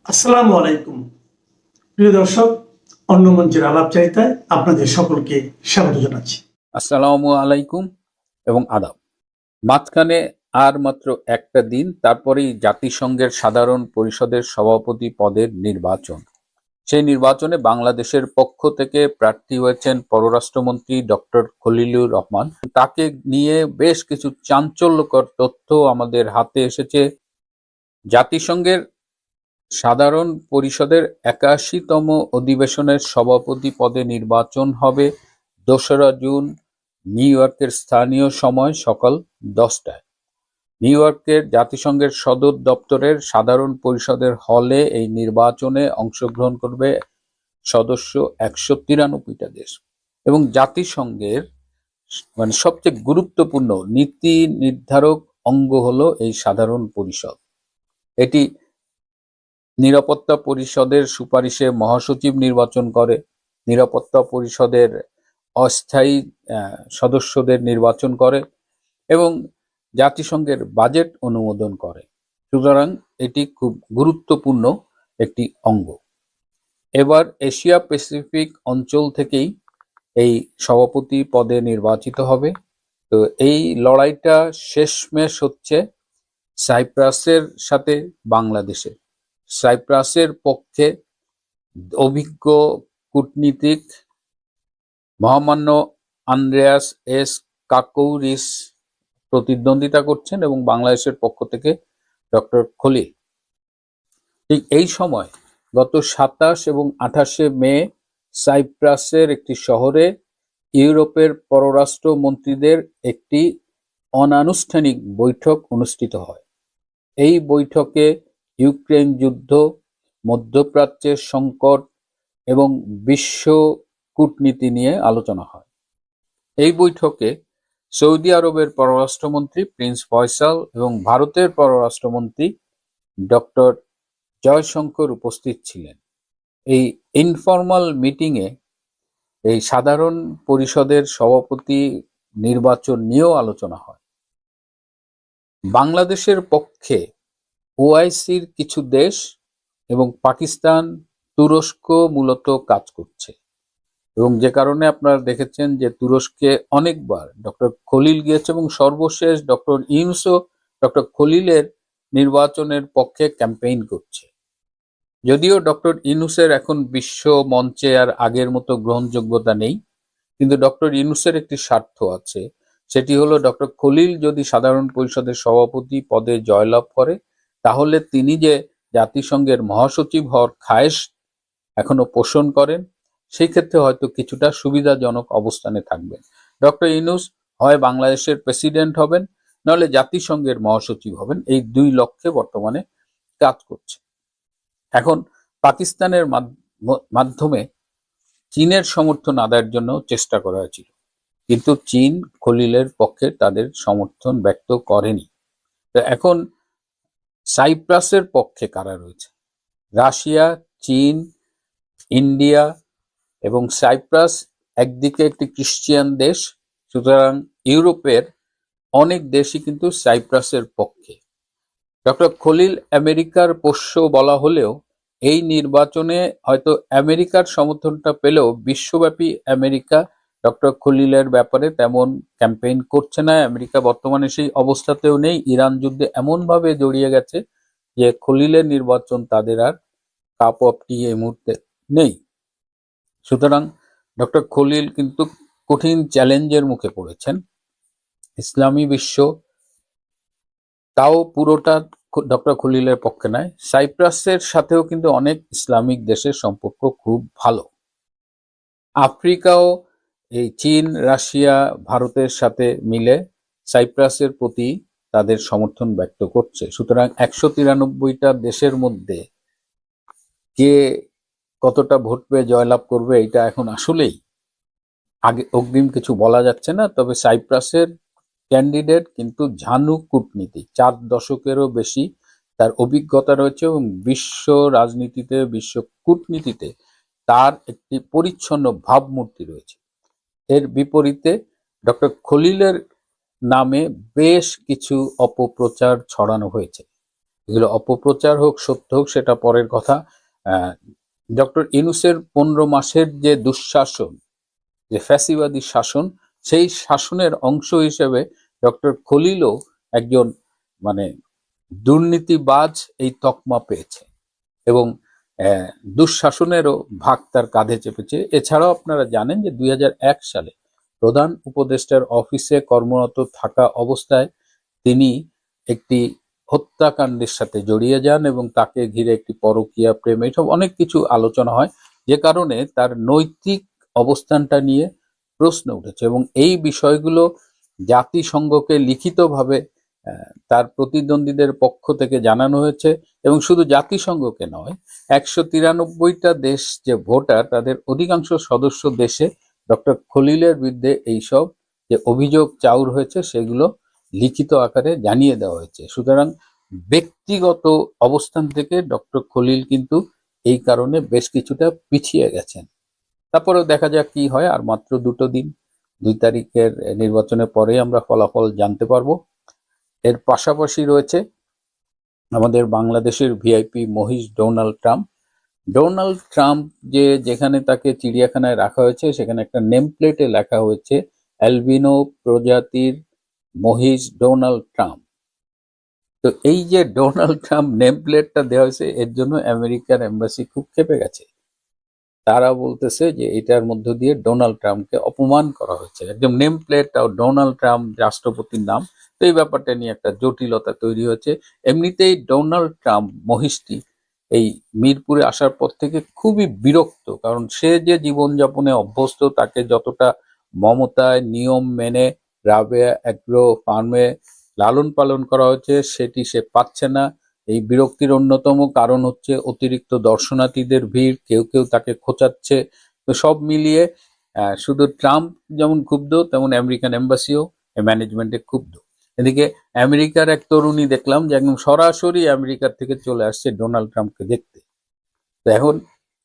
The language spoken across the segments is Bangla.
আসসালামু আলাইকুম প্রিয় দর্শক, অন্য মঞ্চের আলাপচারিতায় আপনাদের সকলকে স্বাগত জানাচ্ছি। আসসালামু আলাইকুম এবং আদাব। মাঝখানে আর মাত্র একটা দিন, তারপরেই জাতিসংঘের সাধারণ পরিষদের সভাপতি পদের নির্বাচন। সেই নির্বাচনে বাংলাদেশের পক্ষ থেকে প্রার্থী হয়েছেন পররাষ্ট্রমন্ত্রী ডক্টর খলিলুর রহমান। তাকে নিয়ে বেশ কিছু চাঞ্চল্যকর তথ্য আমাদের হাতে এসেছে। জাতিসংঘের সাধারণ পরিষদের ৮১তম অধিবেশনের সভাপতি পদে নির্বাচন হবে ২রা জুন নিউ ইয়র্কের স্থানীয় সময় সকাল ১০টায়। নিউ ইয়র্কের জাতিসংঘের সদর দপ্তরের সাধারণ পরিষদের হলে এই নির্বাচনে অংশগ্রহণ করবে সদস্য ১৯৩টা দেশ এবং জাতিসংঘের সবচেয়ে গুরুত্বপূর্ণ নীতি নির্ধারক অঙ্গ হলো এই সাধারণ পরিষদ। এটি নিরাপত্তা পরিষদের সুপারিশে মহাসচিব নির্বাচন করে, নিরাপত্তা পরিষদের অস্থায়ী সদস্যদের নির্বাচন করে এবং জাতিসংঘের বাজেট অনুমোদন করে। সুতরাং এটি খুব গুরুত্বপূর্ণ একটি অঙ্গ। এবার এশিয়া প্যাসিফিক অঞ্চল থেকেই এই সভাপতি পদে নির্বাচিত হবে। তো এই লড়াইটা শেষমেশ হচ্ছে সাইপ্রাসের সাথে বাংলাদেশের। সাইপ্রাসের পক্ষে অভিজ্ঞ কূটনীতিক মহামান্য আন্দ্রেয়াস এস কাকৌরিস প্রতিদ্বন্দ্বিতা করছেন এবং বাংলাদেশের পক্ষ থেকে ডক্টর খলিল। ঠিক এই সময় গত ২৭ এবং ২৮ মে সাইপ্রাসের একটি শহরে ইউরোপের পররাষ্ট্র মন্ত্রীদের একটি অনানুষ্ঠানিক বৈঠক অনুষ্ঠিত হয়। এই বৈঠকে ইউক্রেন যুদ্ধ, মধ্যপ্রাচ্যের সংকট এবং বিশ্ব কূটনীতি নিয়ে আলোচনা হয়। এই বৈঠকে সৌদি আরবের পররাষ্ট্রমন্ত্রী প্রিন্স ফয়সাল এবং ভারতের পররাষ্ট্রমন্ত্রী ডক্টর জয়শঙ্কর উপস্থিত ছিলেন। এই ইনফরমাল মিটিংয়ে এই সাধারণ পরিষদের সভাপতি নির্বাচন নিয়েও আলোচনা হয়। বাংলাদেশের পক্ষে ওআইসির কিছু দেশ এবং পাকিস্তান, তুরস্ক মূলত কাজ করছে এবং যে কারণে আপনারা দেখেছেন যে তুরস্কে অনেকবার ডক্টর খলিল গিয়েছে এবং সর্বশেষ ডক্টর ইউনূসও ডক্টর খলিলের নির্বাচনের পক্ষে ক্যাম্পেইন করছে। যদিও ডক্টর ইউনূসের এখন বিশ্ব মঞ্চে আর আগের মতো গ্রহণযোগ্যতা নেই, কিন্তু ডক্টর ইউনূসের একটি স্বার্থ আছে, সেটি হলো ডক্টর খলিল যদি সাধারণ পরিষদের সভাপতি পদে জয়লাভ করে তাহলে তিনি যে জাতিসংঘের মহাসচিব হওয়ার খায়েশ এখনো পোষণ করেন, সেই ক্ষেত্রে হয়তো কিছুটা সুবিধাজনক অবস্থানে থাকবেন। ডক্টর ইউনূস হয় বাংলাদেশের প্রেসিডেন্ট হবেন, নাহলে জাতিসংঘের মহাসচিব হবেন। এই দুই লক্ষ্যে বর্তমানে কাজ করছে। এখন পাকিস্তানের মাধ্যমে চীনের সমর্থন আদায়ের জন্য চেষ্টা করা হয়েছিল, কিন্তু চীন খলিলের পক্ষে তাদের সমর্থন ব্যক্ত করেনি। এখন সাইপ্রাসের পক্ষে কারা রয়েছে? রাশিয়া, চীন, ইন্ডিয়া এবং সাইপ্রাস একদিকে একটি খ্রিস্টান দেশ, সুতরাং ইউরোপের অনেক দেশই কিন্তু সাইপ্রাসের পক্ষে। ডক্টর খলিল আমেরিকার পোষ্য বলা হলেও এই নির্বাচনে হয়তো আমেরিকার সমর্থনটা পেলেও বিশ্বব্যাপী আমেরিকা ডক্টর খলিলের ব্যাপারে তেমন ক্যাম্পেইন করছে না। আমেরিকা বর্তমানে সেই অবস্থাতেও নেই। ইরান যুদ্ধে এমনভাবে জড়িয়ে গেছে যে খলিলের নির্বাচন তাদের আর কাপ অফ টি এই মুহূর্তে নেই। সুতরাং ডক্টর খলিল কিন্তু কঠিন চ্যালেঞ্জের মুখে পড়েছেন। ইসলামী বিশ্ব তাও পুরোটা ডক্টর খলিলের পক্ষে নয়। সাইপ্রাসের সাথেও কিন্তু অনেক ইসলামিক দেশের সম্পর্ক খুব ভালো। আফ্রিকাও এই চীন, রাশিয়া, ভারতের সাথে মিলে সাইপ্রাসের প্রতি তাদের সমর্থন ব্যক্ত করছে। সুতরাং ১৯৩টা দেশের মধ্যে কে কতটা ভোট পেয়ে জয়লাভ করবে এটা এখন আসলেই আগে অগ্রিম কিছু বলা যাচ্ছে না। তবে সাইপ্রাসের ক্যান্ডিডেট কিন্তু ঝানু কূটনীতি, ৪ দশকেরও বেশি তার অভিজ্ঞতা রয়েছে এবং বিশ্ব রাজনীতিতে, বিশ্ব কূটনীতিতে তার একটি পরিচ্ছন্ন ভাবমূর্তি রয়েছে। এর বিপরীতে ডক্টর খলিলের নামে বেশ কিছু অপপ্রচার ছড়ানো হয়েছে। এগুলো অপপ্রচার হোক সত্য হোক সেটা পরের কথা। ডক্টর ইউনূসের 15 মাসের যে দুঃশাসন, যে ফ্যাসিবাদী শাসন, সেই শাসনের অংশ হিসেবে ডক্টর খলিলও একজন মানে দুর্নীতিবাজ এই তকমা পেয়েছে এবং দুঃশাসনেরও ভাগ তার কাঁধে চেপেছে। এছাড়াও আপনারা জানেন যে 2001 সালে প্রধান উপদেষ্টার অফিসে কর্মরত থাকা অবস্থায় তিনি একটি হত্যাকাণ্ডের সাথে জড়িয়ে যান এবং তাকে ঘিরে একটি পরকীয়া প্রেম, এইসব অনেক কিছু আলোচনা হয়, যে কারণে তার নৈতিক অবস্থানটা নিয়ে প্রশ্ন উঠেছে এবং এই বিষয়গুলো জাতিসংঘকে লিখিতভাবে তার প্রতিদ্বন্দ্বীদের পক্ষ থেকে জানানো হয়েছে। এবং শুধু জাতিসংঘকে নয়, 193টা দেশ যে ভোটার, তাদের অধিকাংশ সদস্য দেশে ডক্টর খলিলের বিরুদ্ধে এইসব যে অভিযোগ চাউর হয়েছে সেগুলো লিখিত আকারে জানিয়ে দেওয়া হয়েছে। সুতরাং ব্যক্তিগত অবস্থান থেকে ডক্টর খলিল কিন্তু এই কারণে বেশ কিছুটা পিছিয়ে গেছেন। তারপরেও দেখা যাক কি হয়, আর মাত্র 2 দিন, 2 তারিখের নির্বাচনের পরে আমরা ফলাফল জানতে পারবো। এর পাশাপাশি রয়েছে আমাদের বাংলাদেশের ভিআইপি মহিষ ডোনাল্ড ট্রাম্প। ডোনাল্ড ট্রাম্প যেখানে তাকে চিড়িয়াখানায় রাখা হয়েছে সেখানে একটা নেম প্লেটে লেখা হয়েছে অ্যালবিনো প্রজাতির মহিষ ডোনাল্ড ট্রাম্প। তো এই যে ডোনাল্ড ট্রাম্প নেম প্লেটটা দেওয়া হয়েছে, এর জন্য আমেরিকার এম্বাসি খুব ক্ষেপে গেছে। তারা বলতেছে যে এটার মধ্য দিয়ে ডোনাল্ড ট্রাম্পকে অপমান করা হয়েছে। একদম নেম প্লেটটাও ডোনাল্ড ট্রাম্প রাষ্ট্রপতির নাম, তো এই ব্যাপারটা নিয়ে একটা জটিলতা তৈরি হয়েছে। এমনিতেই ডোনাল্ড ট্রাম্প মহিষটি এই মিরপুরে আসার পর থেকে খুবই বিরক্ত, কারণ সে যে জীবনযাপনে অভ্যস্ত, তাকে যতটা মমতায় নিয়ম মেনে রাবেয়া অ্যাগ্রো ফার্মে লালন পালন করা হয়েছে সেটি সে পাচ্ছে না। এই বিরক্তির অন্যতম কারণ হচ্ছে অতিরিক্ত দর্শনার্থীদের ভিড়, কেউ কেউ তাকে খোঁচাচ্ছে। তো সব মিলিয়ে শুধু ট্রাম্প যেমন ক্ষুব্ধ, তেমন আমেরিকান এম্বাসিও ম্যানেজমেন্টে ক্ষুব্ধ। এদিকে আমেরিকার এক তরুণী দেখলাম যে একদম সরাসরি আমেরিকার থেকে চলে আসছে ডোনাল্ড ট্রাম্পকে দেখতে। তো এখন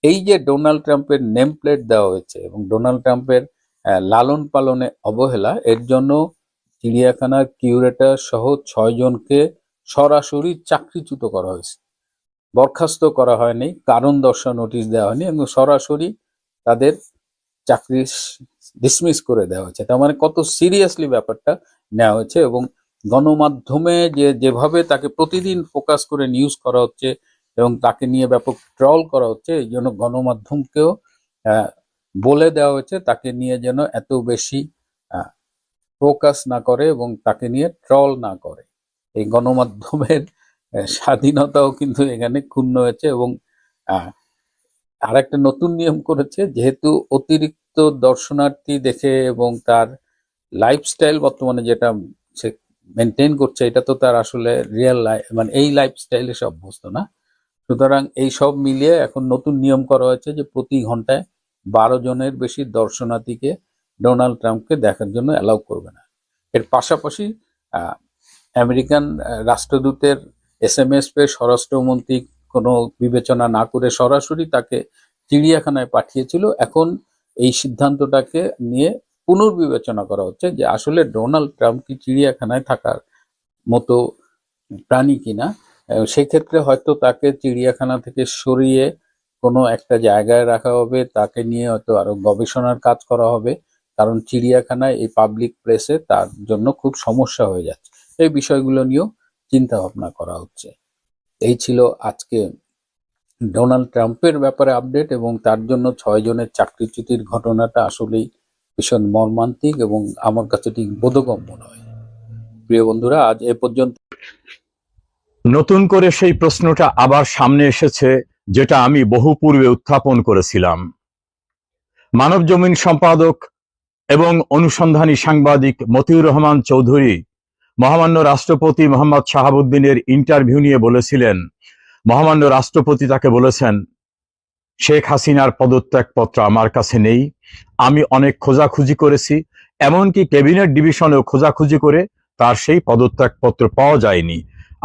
এই যে ডোনাল্ড ট্রাম্পের নেম প্লেট দেওয়া হয়েছে এবং ডোনাল্ড ট্রাম্পের লালন পালনে অবহেলা, এর জন্য চিড়িয়াখানার কিউরেটর সহ 6 জনকে সরাসরি চাকরিচ্যুত করা হয়েছে। বরখাস্ত করা হয়নি, কারণ দর্শাও নোটিশ দেওয়া হয়নি, এবং সরাসরি তাদের চাকরি ডিসমিস করে দেওয়া হয়েছে। তার মানে কত সিরিয়াসলি ব্যাপারটা নেওয়া হয়েছে। এবং গণমাধ্যমে যেভাবে তাকে প্রতিদিন ফোকাস করে নিউজ করা হচ্ছে এবং তাকে নিয়ে ব্যাপক ট্রল করা হচ্ছে, এই জন্য গণমাধ্যমকেও বলে দেওয়া হয়েছে তাকে নিয়ে যেন এত বেশি ফোকাস না করে এবং তাকে নিয়ে ট্রল না করে। এই গণমাধ্যমের স্বাধীনতাও কিন্তু এখানে ক্ষুণ্ণ হয়েছে। এবং আর একটা নতুন নিয়ম করেছে, যেহেতু অতিরিক্ত দর্শনার্থী দেখে এবং তার লাইফস্টাইল বর্তমানে যেটা সে মেনটেন করছে, এটা তো তার আসলে রিয়েল লাইফ, মানে এই লাইফস্টাইলে সে অভ্যস্ত না। সুতরাং এই সব মিলিয়ে এখন নতুন নিয়ম করা হয়েছে যে প্রতি ঘন্টায় 12 জনের বেশি দর্শনার্থীকে ডোনাল্ড ট্রাম্পকে দেখার জন্য অ্যালাউ করবে না। এর পাশাপাশি আমেরিকান রাষ্ট্রদূতের SMS পেয়ে স্বরাষ্ট্রমন্ত্রী কোনো বিবেচনা না করে সরাসরি তাকে চিড়িয়াখানায় পাঠিয়েছিল। এখন এই সিদ্ধান্তটাকে নিয়ে পুনর্বিবেচনা করা হচ্ছে যে আসলে ডোনাল্ড ট্রাম্প কি চিড়িয়াখানায় থাকার মতো প্রাণী কিনা। সেক্ষেত্রে হয়তো তাকে চিড়িয়াখানা থেকে সরিয়ে কোনো একটা জায়গায় রাখা হবে, তাকে নিয়ে হয়তো আরো গবেষণার কাজ করা হবে, কারণ চিড়িয়াখানায় এই পাবলিক প্লেসে তার জন্য খুব সমস্যা হয়ে যাচ্ছে। এই বিষয়গুলো নিয়েও চিন্তা ভাবনা করা হচ্ছে। এই ছিল আজকে ডোনাল্ড ট্রাম্পের ব্যাপারে আপডেট, এবং তার জন্য 6 জনের চাকরিচ্যুতির ঘটনাটা আসলেই ভীষণ মর্মান্তিক এবং আমার কাছে ঠিক বোধগম্য নয়। প্রিয় বন্ধুরা, আজ এ পর্যন্ত। নতুন করে সেই প্রশ্নটা আবার সামনে এসেছে, যেটা আমি বহু পূর্বে উত্থাপন করেছিলাম। মানবজমিন সম্পাদক এবং অনুসন্ধানী সাংবাদিক মতিউর রহমান চৌধুরী মহামান্য রাষ্ট্রপতি মোহাম্মদ শাহাবুদ্দিনের ইন্টারভিউ নিয়ে বলেছিলেন, মহামান্য রাষ্ট্রপতি তাকে বলেছেন, শেখ হাসিনার পদত্যাগপত্র আমার কাছে নেই, আমি অনেক খোঁজাখুঁজি করেছি, এমনকি ক্যাবিনেট ডিভিশনেও খোঁজাখুঁজি করে তার সেই পদত্যাগপত্র পাওয়া যায়নি।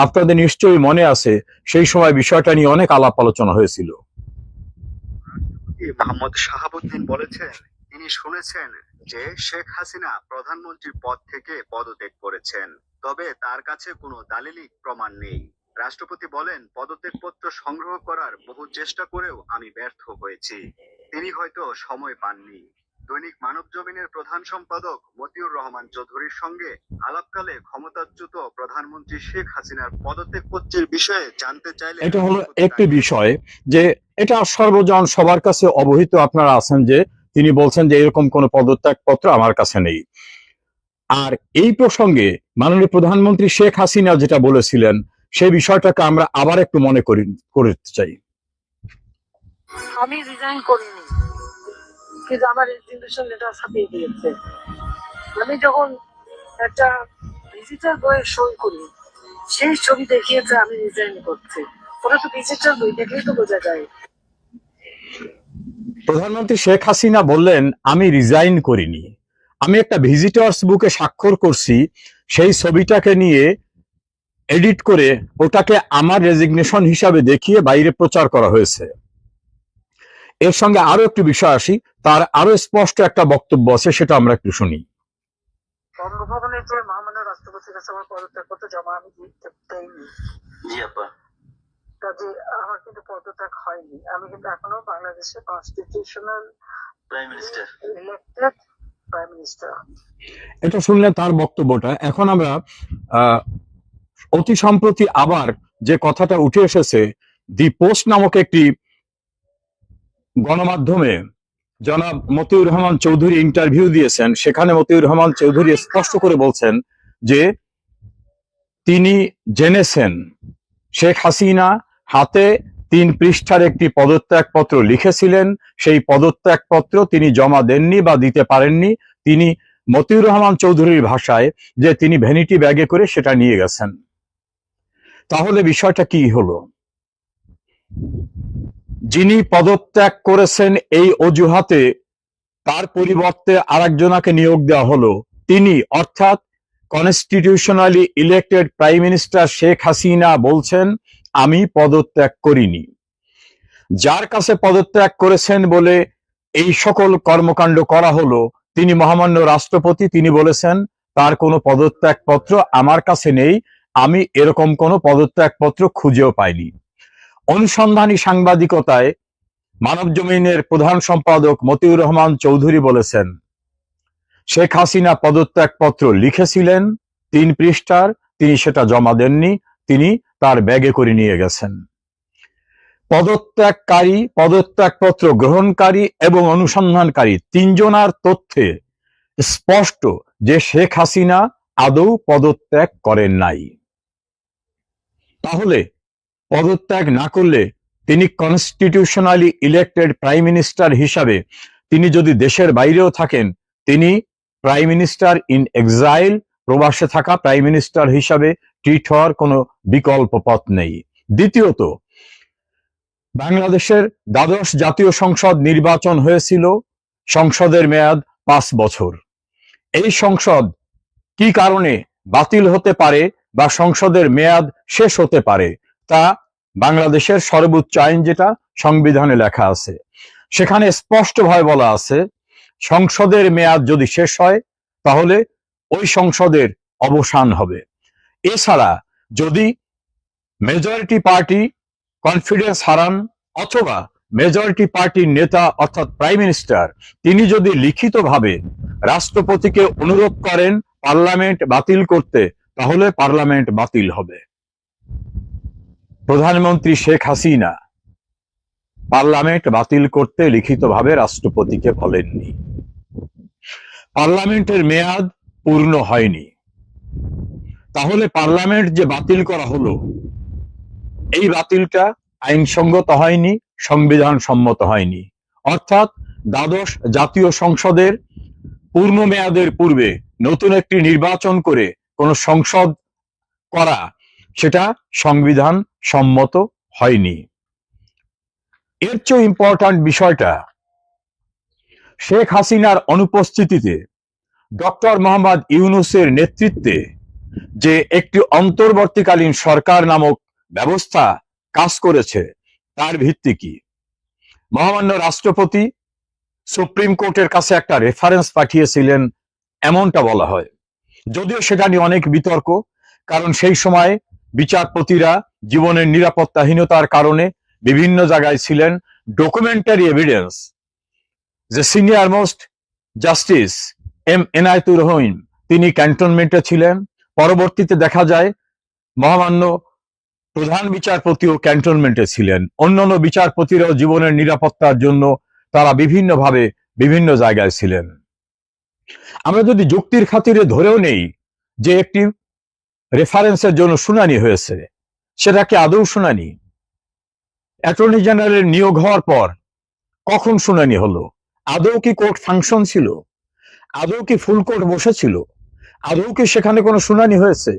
আপনাদের নিশ্চয়ই মনে আছে সেই সময় বিষয়টা নিয়ে অনেক আলাপ আলোচনা হয়েছিল। মোহাম্মদ শাহাবুদ্দিন বলেছেন তিনি শুনেছেন যে শেখ হাসিনা প্রধানমন্ত্রীর পদ থেকে পদত্যাগ করেছেন, তবে তার কাছে কোনো দালিলিক প্রমাণ নেই। রাষ্ট্রপতি বলেন, পদত্যাগপত্র সংগ্রহ করার বহু চেষ্টা করেও আমি ব্যর্থ হয়েছি। তিনি হয়তো সময় পাননি। দৈনিক মানবজমিনের প্রধান সম্পাদক মতিউর রহমান চৌধুরীর সঙ্গে আলাপকালে ক্ষমতাচ্যুত প্রধানমন্ত্রী শেখ হাসিনার পদত্যাগপত্রের বিষয়ে জানতে চাইলে এটা হলো একটি বিষয় যে এটা সর্বজন সবার কাছে অবহিত আপনারা আছেন যে তিনি বলছেন যে এরকম কোনো পদত্যাগপত্র আমার কাছে নেই। আর এই প্রসঙ্গে মাননীয় প্রধানমন্ত্রী শেখ হাসিনা যেটা বলেছিলেন সেই বিষয়টাকে আমরা আবার একটু মনে করতে চাই। আমি রিজাইন করিনি, কিন্তু আমার রেজিগনেশন লেটার ছাপিয়ে দিয়েছে। আমি যখন একটা ডিজিটাল বইয়ে সই করি, সেই ছবি দেখিয়েছে আমি রিজাইন করছি। ওরা তো ডিজিটাল বই দেখলেই তো বোঝা যায়। প্রধানমন্ত্রী শেখ হাসিনা বললেন আমি রিজাইন করিনি, আমি একটা ভিজিটর্স বুকে স্বাক্ষর করছি, সেই ছবিটাকে নিয়ে এডিট করে ওটাকে আমার রেজিগনেশন হিসাবে দেখিয়ে বাইরে প্রচার করা হয়েছে। এর সঙ্গে আরো একটি বিষয় আসি, তার আরো স্পষ্ট একটা বক্তব্য আছে, সেটা আমরা একটু শুনি। বঙ্গভবনে যে মহামান্য রাষ্ট্রপতির কাছে আমার পদত্যাগপত্র জমা আমি দিতে দেইনি, কাজে আমার কিন্তু পদত্যাগ হয়নি। আমি কিন্তু এখনো বাংলাদেশের কনস্টিটিউশনাল ইলেক্টেড প্রাইম মিনিস্টার। এটা শুনলেন তার বক্তব্যটা। এখন আমরা অতি সম্প্রতি আবার যে কথাটা উঠে এসেছে, দি পোস্ট নামক একটি গণমাধ্যমে জনাব মতিউর রহমান চৌধুরী ইন্টারভিউ দিয়েছেন। সেখানে মতিউর রহমান চৌধুরী স্পষ্ট করে বলছেন যে তিনি জেনেছেন শেখ হাসিনা হাতে 3 পৃষ্ঠার একটি পদত্যাগপত্র লিখেছিলেন, সেই পদত্যাগপত্র তিনি জমা দেননি বা দিতে পারেননি। তিনি মতিউর রহমান চৌধুরীর ভাষায় যে তিনি ভ্যানিটি ব্যাগে করে সেটা নিয়ে গেছেন। তাহলে বিষয়টা কি হলো? যিনি পদত্যাগ করেছেন এই অজুহাতে তার পরিবর্তে আরেকজনকে নিয়োগ দেওয়া হলো, তিনি অর্থাৎ constitutionally elected prime minister Sheikh Hasina বলছেন আমি পদত্যাগ করিনি। যার কাছে পদত্যাগ করেছেন বলে এই সকল কর্মকাণ্ড করা হলো তিনি মহামান্য রাষ্ট্রপতি, তিনি বলেছেন তার কোনো পদত্যাগপত্র আমার কাছে নেই, আমি এরকম কোনো পদত্যাগপত্র খুঁজেও পাইনি। অনুসন্ধানী সাংবাদিকতায় মানবজমিনের প্রধান সম্পাদক মতিউর রহমান চৌধুরী বলেছেন শেখ হাসিনা পদত্যাগপত্র লিখেছিলেন 3 পৃষ্ঠার, তিনি সেটা জমা দেননি, তিনি তার ব্যাগে করে নিয়ে গেছেন। পদত্যাগকারী, পদত্যাগপত্র গ্রহণকারী এবং অনুসন্ধানকারী 3 জনার তথ্যে স্পষ্ট যে শেখ হাসিনা আদৌ পদত্যাগ করেন নাই। তাহলে পদত্যাগ না করলে তিনি কনস্টিটিউশনালি ইলেক্টেড প্রাইম মিনিস্টার হিসাবে তিনি যদি দেশের বাইরেও থাকেন, তিনি প্রাইম মিনিস্টার ইন এক্সাইল, প্রবাসে থাকা প্রাইম মিনিস্টার হিসাবে ট্রিট হওয়ার কোনো বিকল্প পথ নেই। দ্বিতীয়ত, বাংলাদেশের 12শ জাতীয় সংসদ নির্বাচন হয়েছিল, সংসদের মেয়াদ 5 বছর। এই সংসদ কি কারণে বাতিল হতে পারে বা সংসদের মেয়াদ শেষ হতে পারে তা বাংলাদেশের সর্বোচ্চ আইন যেটা সংবিধানে লেখা আছে সেখানে স্পষ্টভাবে বলা আছে সংসদের মেয়াদ যদি শেষ হয় তাহলে ওই সংসদের অবসান হবে। এছাড়া যদি মেজরিটি পার্টি কনফিডেন্স হারান অথবা মেজরিটি পার্টির নেতা অর্থাৎ প্রাইম মিনিস্টার তিনি যদি লিখিতভাবে রাষ্ট্রপতিকে অনুরোধ করেন পার্লামেন্ট বাতিল করতে, তাহলে পার্লামেন্ট বাতিল হবে। প্রধানমন্ত্রী শেখ হাসিনা পার্লামেন্ট বাতিল করতে লিখিতভাবে রাষ্ট্রপতিকে বলেননি। পার্লামেন্টের মেয়াদ পূর্ণ হয়নি, তাহলে পার্লামেন্ট যে বাতিল করা হলো এই বাতিলটা আইনসঙ্গত হয়নি, সংবিধান সম্মত হয়নি। অর্থাৎ 12শ জাতীয় সংসদের পূর্ণ মেয়াদের পূর্বে নতুন একটি নির্বাচন করে কোন সংসদ করা সেটা সংবিধান সম্মত হয়নি। এর চেয়ে ইম্পর্ট্যান্ট বিষয়টা শেখ হাসিনার অনুপস্থিতিতে ডক্টর মোহাম্মদ ইউনূসের নেতৃত্বে যে একটি অন্তর্বর্তীকালীন সরকার নামক ব্যবস্থা কাজ করেছে তার ভিত্তি কি? মহামান্য রাষ্ট্রপতি সুপ্রিম কোর্টের কাছে একটা রেফারেন্স পাঠিয়েছিলেন এমনটা বলা হয়, যদিও সেটা নিয়ে অনেক বিতর্ক, কারণ সেই সময় বিচারপতিরা জীবনের নিরাপত্তাহীনতার কারণে বিভিন্ন জায়গায় ছিলেন। ডকুমেন্টারি এভিডেন্স যে senior most justice M Enayetur Rahim তিনি ক্যান্টনমেন্টে ছিলেন। পরবর্তীতে দেখা যায় মহামান্য প্রধান বিচারপতিও ক্যান্টনমেন্টে ছিলেন। অন্যান্য বিচারপতিরাও জীবনের নিরাপত্তার জন্য তারা বিভিন্নভাবে বিভিন্ন জায়গায় ছিলেন। আমরা যদি যুক্তির খাতিরে ধরেও নেই যে একটি রেফারেন্সের জন্য শুনানি হয়েছে, সেটা কি আদৌ শুনানি? অ্যাটর্নি জেনারেলের নিয়োগ হওয়ার পর কখন শুনানি হলো? আদৌ কি কোর্ট ফাংশন ছিল? আদৌ কি ফুল কোর্ট বসেছিল? আদৌ কি সেখানে কোনো শুনানি হয়েছে?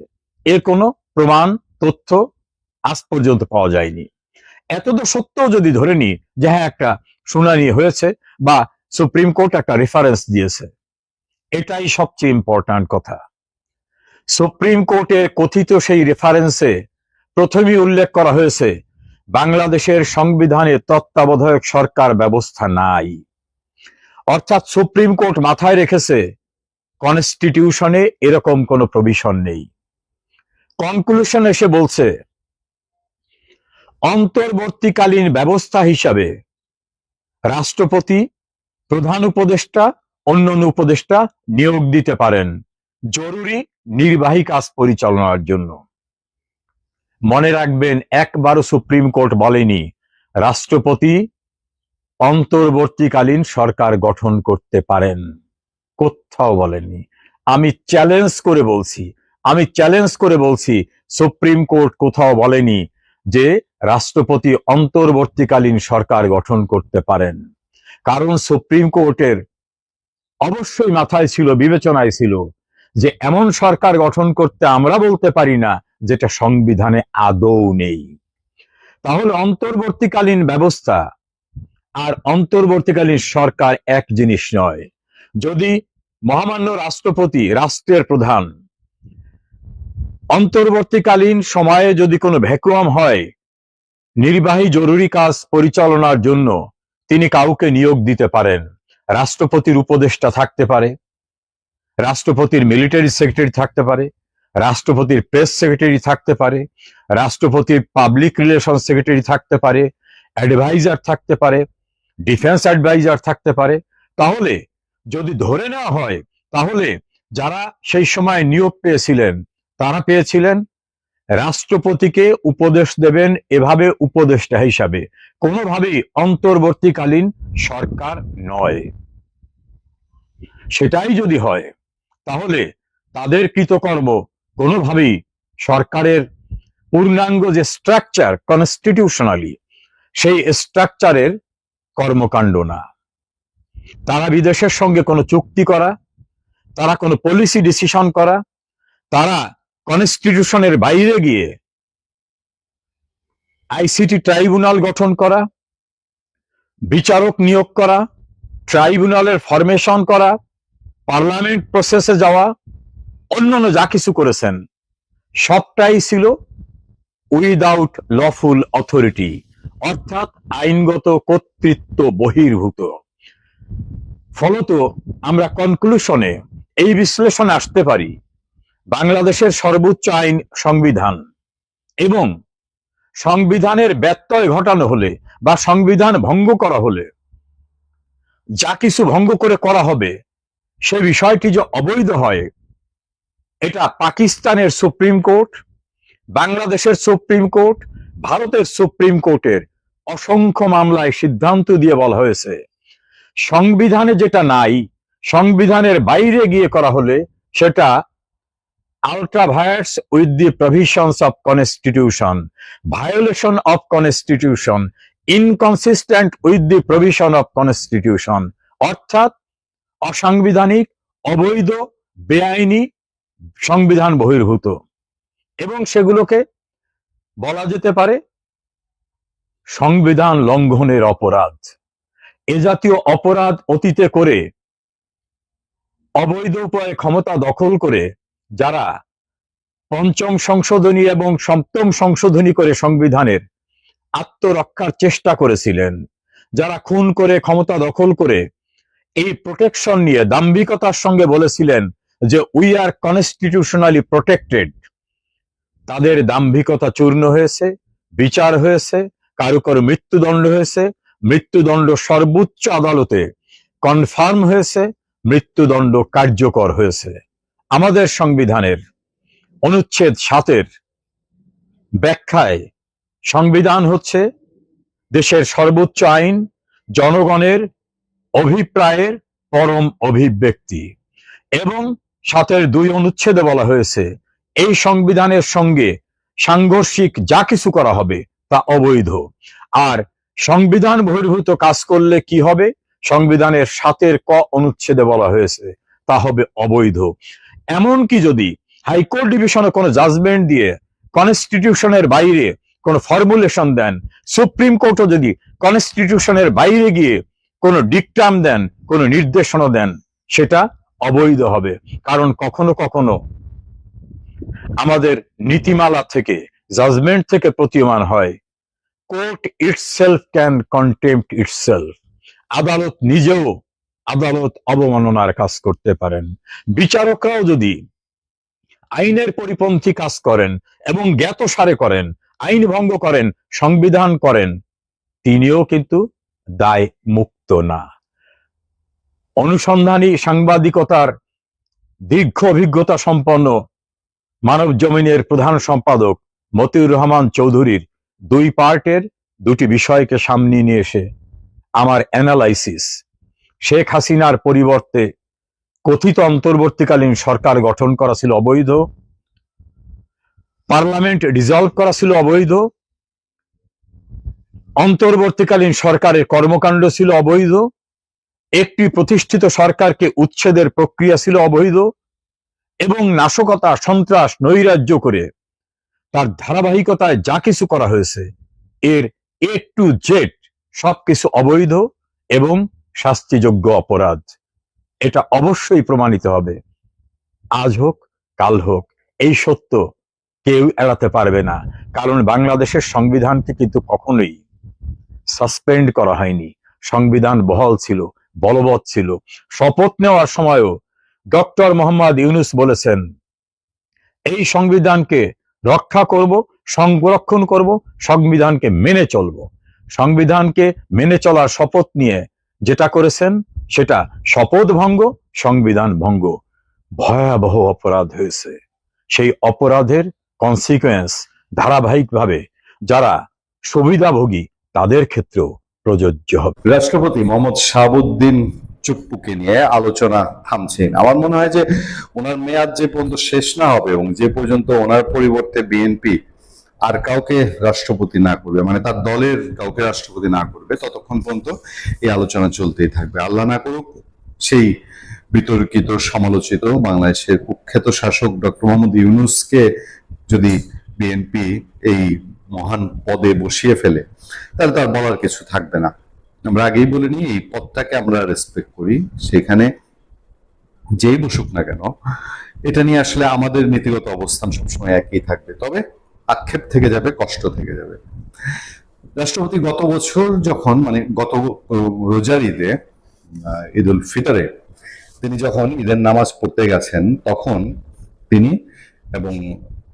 এর কোনো প্রমাণ তথ্য আজ পর্যন্ত পাওয়া যায়নি। এত তো সত্ত্বেও যদি ধরে নিই যে হ্যাঁ একটা শুনানি হয়েছে বা সুপ্রিম কোর্ট একটা রেফারেন্স দিয়েছে, এটাই সবচেয়ে ইম্পর্ট্যান্ট কথা। সুপ্রিম কোর্টের কথিত সেই রেফারেন্সে প্রথমেই উল্লেখ করা হয়েছে বাংলাদেশের সংবিধানে তত্ত্বাবধায়ক সরকার ব্যবস্থা নাই। অর্থাৎ সুপ্রিম কোর্ট মাথায় রেখেছে কনস্টিটিউশনে এরকম কোনো প্রভিশন নেই। কনক্লুশন এসে বলছে অন্তর্বর্তীকালীন ব্যবস্থা হিসাবে রাষ্ট্রপতি, প্রধান উপদেষ্টা, অন্যান্য উপদেষ্টা নিয়োগ দিতে পারেন জরুরি নির্বাহী কাজ পরিচালনার জন্য। মনে রাখবেন, একবারও সুপ্রিম কোর্ট বলেনি রাষ্ট্রপতি অন্তর্বর্তীকালীন সরকার গঠন করতে পারেন, কোথাও বলেননি। আমি চ্যালেঞ্জ করে বলছি সুপ্রিম কোর্ট কোথাও বলেনি যে রাষ্ট্রপতি অন্তর্বর্তীকালীন সরকার গঠন করতে পারেন। কারণ সুপ্রিম কোর্টের অবশ্যই মাথায় ছিল, বিবেচনায় ছিল যে এমন সরকার গঠন করতে আমরা বলতে পারি না যেটা সংবিধানে আদৌ নেই। তাহলে অন্তর্বর্তীকালীন ব্যবস্থা আর অন্তর্বর্তীকালীন সরকার এক জিনিস নয়। যদি মহামান্য রাষ্ট্রপতি, রাষ্ট্রের প্রধান, অন্তর্বর্তীকালীন সময়ে যদি কোনো ভ্যাকুয়াম হয় নির্বাহী জরুরি কাজ পরিচালনার জন্য, তিনি কাউকে নিয়োগ দিতে পারেন। রাষ্ট্রপতির উপদেষ্টা থাকতে পারে, রাষ্ট্রপতির মিলিটারি সেক্রেটারি থাকতে পারে, রাষ্ট্রপতির প্রেস সেক্রেটারি থাকতে পারে, রাষ্ট্রপতির পাবলিক রিলেশন সেক্রেটারি থাকতে পারে, অ্যাডভাইজার থাকতে পারে, ডিফেন্স অ্যাডভাইজার থাকতে পারে। তাহলে যদি ধরে নেওয়া হয় তাহলে যারা সেই সময় নিয়োগ পেয়েছিলেন তারা পেয়েছিলেন রাষ্ট্রপতিকে উপদেশ দেবেন এভাবে উপদেষ্টা হিসাবে, কোনোভাবেই অন্তর্বর্তীকালীন সরকার নয়। সেটাই যদি হয় তাহলে তাদের কৃতকর্ম কোনোভাবেই সরকারের পূর্ণাঙ্গ যে স্ট্রাকচার কনস্টিটিউশনালি, সেই স্ট্রাকচারের কর্মকাণ্ড না। তারা বিদেশের সঙ্গে কোনো চুক্তি করা, তারা কোনো পলিসি ডিসিশন করা, তারা কনস্টিটিউশনের বাইরে গিয়ে আইসিটি ট্রাইব্যুনাল গঠন করা, বিচারক নিয়োগ করা, ট্রাইব্যুনালের ফরমেশন করা, পার্লামেন্ট প্রসেসে যাওয়া, অন্যান্য যা কিছু করেছেন সবটাই ছিল উইদাউট লফুল অথরিটি, অর্থাৎ আইনগত কর্তৃত্ব বহির্ভূত। ফলত আমরা কনক্লুশনে এই বিশ্লেষণে আসতে পারি বাংলাদেশের সর্বোচ্চ আইন সংবিধান, এবং সংবিধানের ব্যত্যয় ঘটানো হলে বা সংবিধান ভঙ্গ করা হলে যা কিছু ভঙ্গ করে করা হবে সে বিষয়টি যে অবৈধ হয়, এটা পাকিস্তানের সুপ্রিম কোর্ট, বাংলাদেশের সুপ্রিম কোর্ট, ভারতের সুপ্রিম কোর্টের অসংখ্য মামলায় সিদ্ধান্ত দিয়ে বলা হয়েছে সংবিধানে যেটা নাই, সংবিধানের বাইরে গিয়ে করা হলে সেটা ultraviates with the provisions of constitution, violation of constitution, inconsistent with the provision of constitution, অর্থাৎ অসাংবিধানিক, অবৈধ, বেআইনি, সংবিধান বহির্ভূত, এবং সেগুলোকে বলা যেতে পারে সংবিধান লঙ্ঘনের অপরাধ। এ জাতীয় অপরাধ অতীতে করে অবৈধ উপায়ে ক্ষমতা দখল করে যারা পঞ্চম সংশোধনী এবং সপ্তম সংশোধনী করে সংবিধানের আত্মরক্ষার চেষ্টা করেছিলেন, যারা খুন করে ক্ষমতা দখল করে এই প্রোটেকশন নিয়ে দাম্ভিকতার সঙ্গে বলেছিলেন যে উই আর কনস্টিটিউশনালি প্রোটেক্টেড, তাদের দাম্ভিকতা চূর্ণ হয়েছে, বিচার হয়েছে, কারো কারো মৃত্যুদণ্ড হয়েছে, মৃত্যুদণ্ড সর্বোচ্চ আদালতে কনফার্ম হয়েছে, মৃত্যুদণ্ড কার্যকর হয়েছে। আমাদের সংবিধানের অনুচ্ছেদ 7-এর ব্যাখ্যায় সংবিধান হচ্ছে দেশের সর্বোচ্চ আইন, জনগণের অভিপ্রায়ের পরম অভিব্যক্তি। এবং 7-এর 2 অনুচ্ছেদে বলা হয়েছে এই সংবিধানের সঙ্গে সাংঘর্ষিক যা কিছু করা হবে তা অবৈধ। আর সংবিধান বহির্ভূত কাজ করলে কি হবে? সংবিধানের 7-এর ক অনুচ্ছেদে বলা হয়েছে তা হবে অবৈধ। এমনকি যদি হাইকোর্ট ডিভিশনে কোনো জাজমেন্ট দিয়ে কনস্টিটিউশনের বাইরে কোনো ফর্মুলেশন দেন, সুপ্রিম কোর্টও যদি কনস্টিটিউশনের বাইরে গিয়ে কোনো ডিকটাম দেন, কোনো নির্দেশনা দেন, সেটা অবৈধ হবে। কারণ কখনো কখনো আমাদের নীতিমালা থেকে, জাজমেন্ট থেকে প্রতীয়মান হয়, court itself can contempt itself. আদালত নিজেও আদালত অবমাননার কাজ করতে পারেন। বিচারকরাও যদি আইনের পরিপন্থী কাজ করেন এবং জ্ঞাতসারে করেন, আইন ভঙ্গ করেন, সংবিধান করেন, তিনিও কিন্তু দায় মুক্ত না। অনুসন্ধানী সাংবাদিকতার দীর্ঘ অভিজ্ঞতা সম্পন্ন মানব জমিনের প্রধান সম্পাদক মতিউর রহমান চৌধুরীর 2 পার্টের 2টি বিষয়কে সামনে নিয়ে এসে আমার অ্যানালাইসিস, শেখ হাসিনার পরিবর্তে কথিত অন্তর্বর্তীকালীন সরকার গঠন করা ছিল অবৈধ, পার্লামেন্ট ডিসলভ করা ছিল অবৈধ, অন্তর্বর্তীকালীন সরকারের কর্মকাণ্ড ছিল অবৈধ, একটি প্রতিষ্ঠিত সরকারকে উচ্ছেদের প্রক্রিয়া ছিল অবৈধ, এবং নাশকতা, সন্ত্রাস, নৈরাজ্য করে তার ধারাবাহিকতায় যা কিছু করা হয়েছে এর A to Z সবকিছু অবৈধ এবং শাস্তিযোগ্য অপরাধ। এটা অবশ্যই প্রমাণিত হবে, আজ হোক কাল হোক। এই সত্য কেউ এড়াতে পারবে না, কারণ বাংলাদেশের সংবিধানকে কিন্তু কখনোই সাসপেন্ড করা হয়নি। সংবিধান বহাল ছিল, বলবৎ ছিল। শপথ নেওয়ার সময়ও ডক্টর মোহাম্মদ ইউনূস বলেছেন, এই সংবিধানকে রক্ষা করব, সংরক্ষণ করব, সংবিধানকে মেনে চলব। সংবিধানকে মেনে চলার শপথ নিয়ে যেটা করেছেন সেটা শপথ ভঙ্গ, সংবিধান ভঙ্গ। ভয়াবহ অপরাধ হয়েছে। সেই অপরাধের কনসিকুয়েন্স ধারাবাহিকভাবে যারা সুবিধাভোগী তাদের ক্ষেত্রেও প্রযোজ্য হবে। রাষ্ট্রপতি মোহাম্মদ শাহাবুদ্দিন চুপ্পুকে নিয়ে আলোচনা থামছে। আমার মনে হয় যে ওনার মেয়াদ যে পর্যন্ত শেষ না হবে এবং যে পর্যন্ত ওনার পরিবর্তে বিএনপি আর কাউকে রাষ্ট্রপতি না করবে, মানে তার দলের কাউকে রাষ্ট্রপতি না করবে, ততক্ষণ পর্যন্ত এই আলোচনা চলতেই থাকবে। আল্লাহ না করুক সেই বিতর্কিত, সমালোচিত বাংলাদেশের কুখ্যাত শাসক ডক্টর মোহাম্মদ ইউনূসকে যদি বিএনপি এই মহান পদে বসিয়ে ফেলে, তাহলে তার বলার কিছু থাকবে না। আমরা আগেই বলে নিই, এই পদটাকে আমরা রেসপেক্ট করি, সেখানে যেই বসুক না কেন, এটা নিয়ে আসলে আমাদের নীতিগত অবস্থান সবসময় একই থাকবে। তবে আক্ষেপ থেকে যাবে, কষ্ট থেকে যাবে। রাষ্ট্রপতি গত বছর যখন, মানে গত রোজার ঈদে, ঈদ উল ফিতরে তিনি যখন ঈদের নামাজ পড়তে গেছেন, তখন তিনি এবং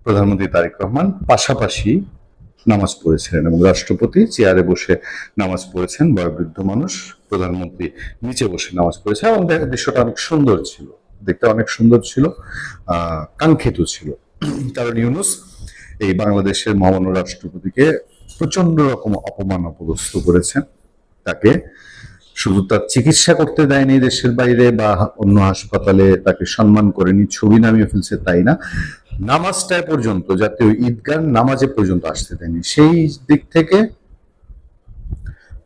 প্রধানমন্ত্রী তারেক রহমান পাশাপাশি নামাজ পড়েছিলেন এবং রাষ্ট্রপতি চেয়ারে বসে নামাজ পড়েছেন, বয়োবৃদ্ধ মানুষ, প্রধানমন্ত্রী নিচে বসে নামাজ পড়েছেন। এবং দৃশ্যটা অনেক সুন্দর ছিল, দেখতে অনেক সুন্দর ছিল, কাঙ্ক্ষিত ছিল। কারণ ইউনূস এই বাংলাদেশের মহামান্য রাষ্ট্রপতিকে প্রচন্ড রকম অপমান অপদস্থ করেছেন। তাকে শুধু তার চিকিৎসা করতে দেয়নি দেশের বাইরে বা অন্য হাসপাতালে, তাকে সম্মান করেনি, ছবি নামিয়ে ফেলছে তাই না, নামাজটায় পর্যন্ত, জাতীয় ঈদগাহ নামাজে পর্যন্ত আসতে দেয়নি। সেই দিক থেকে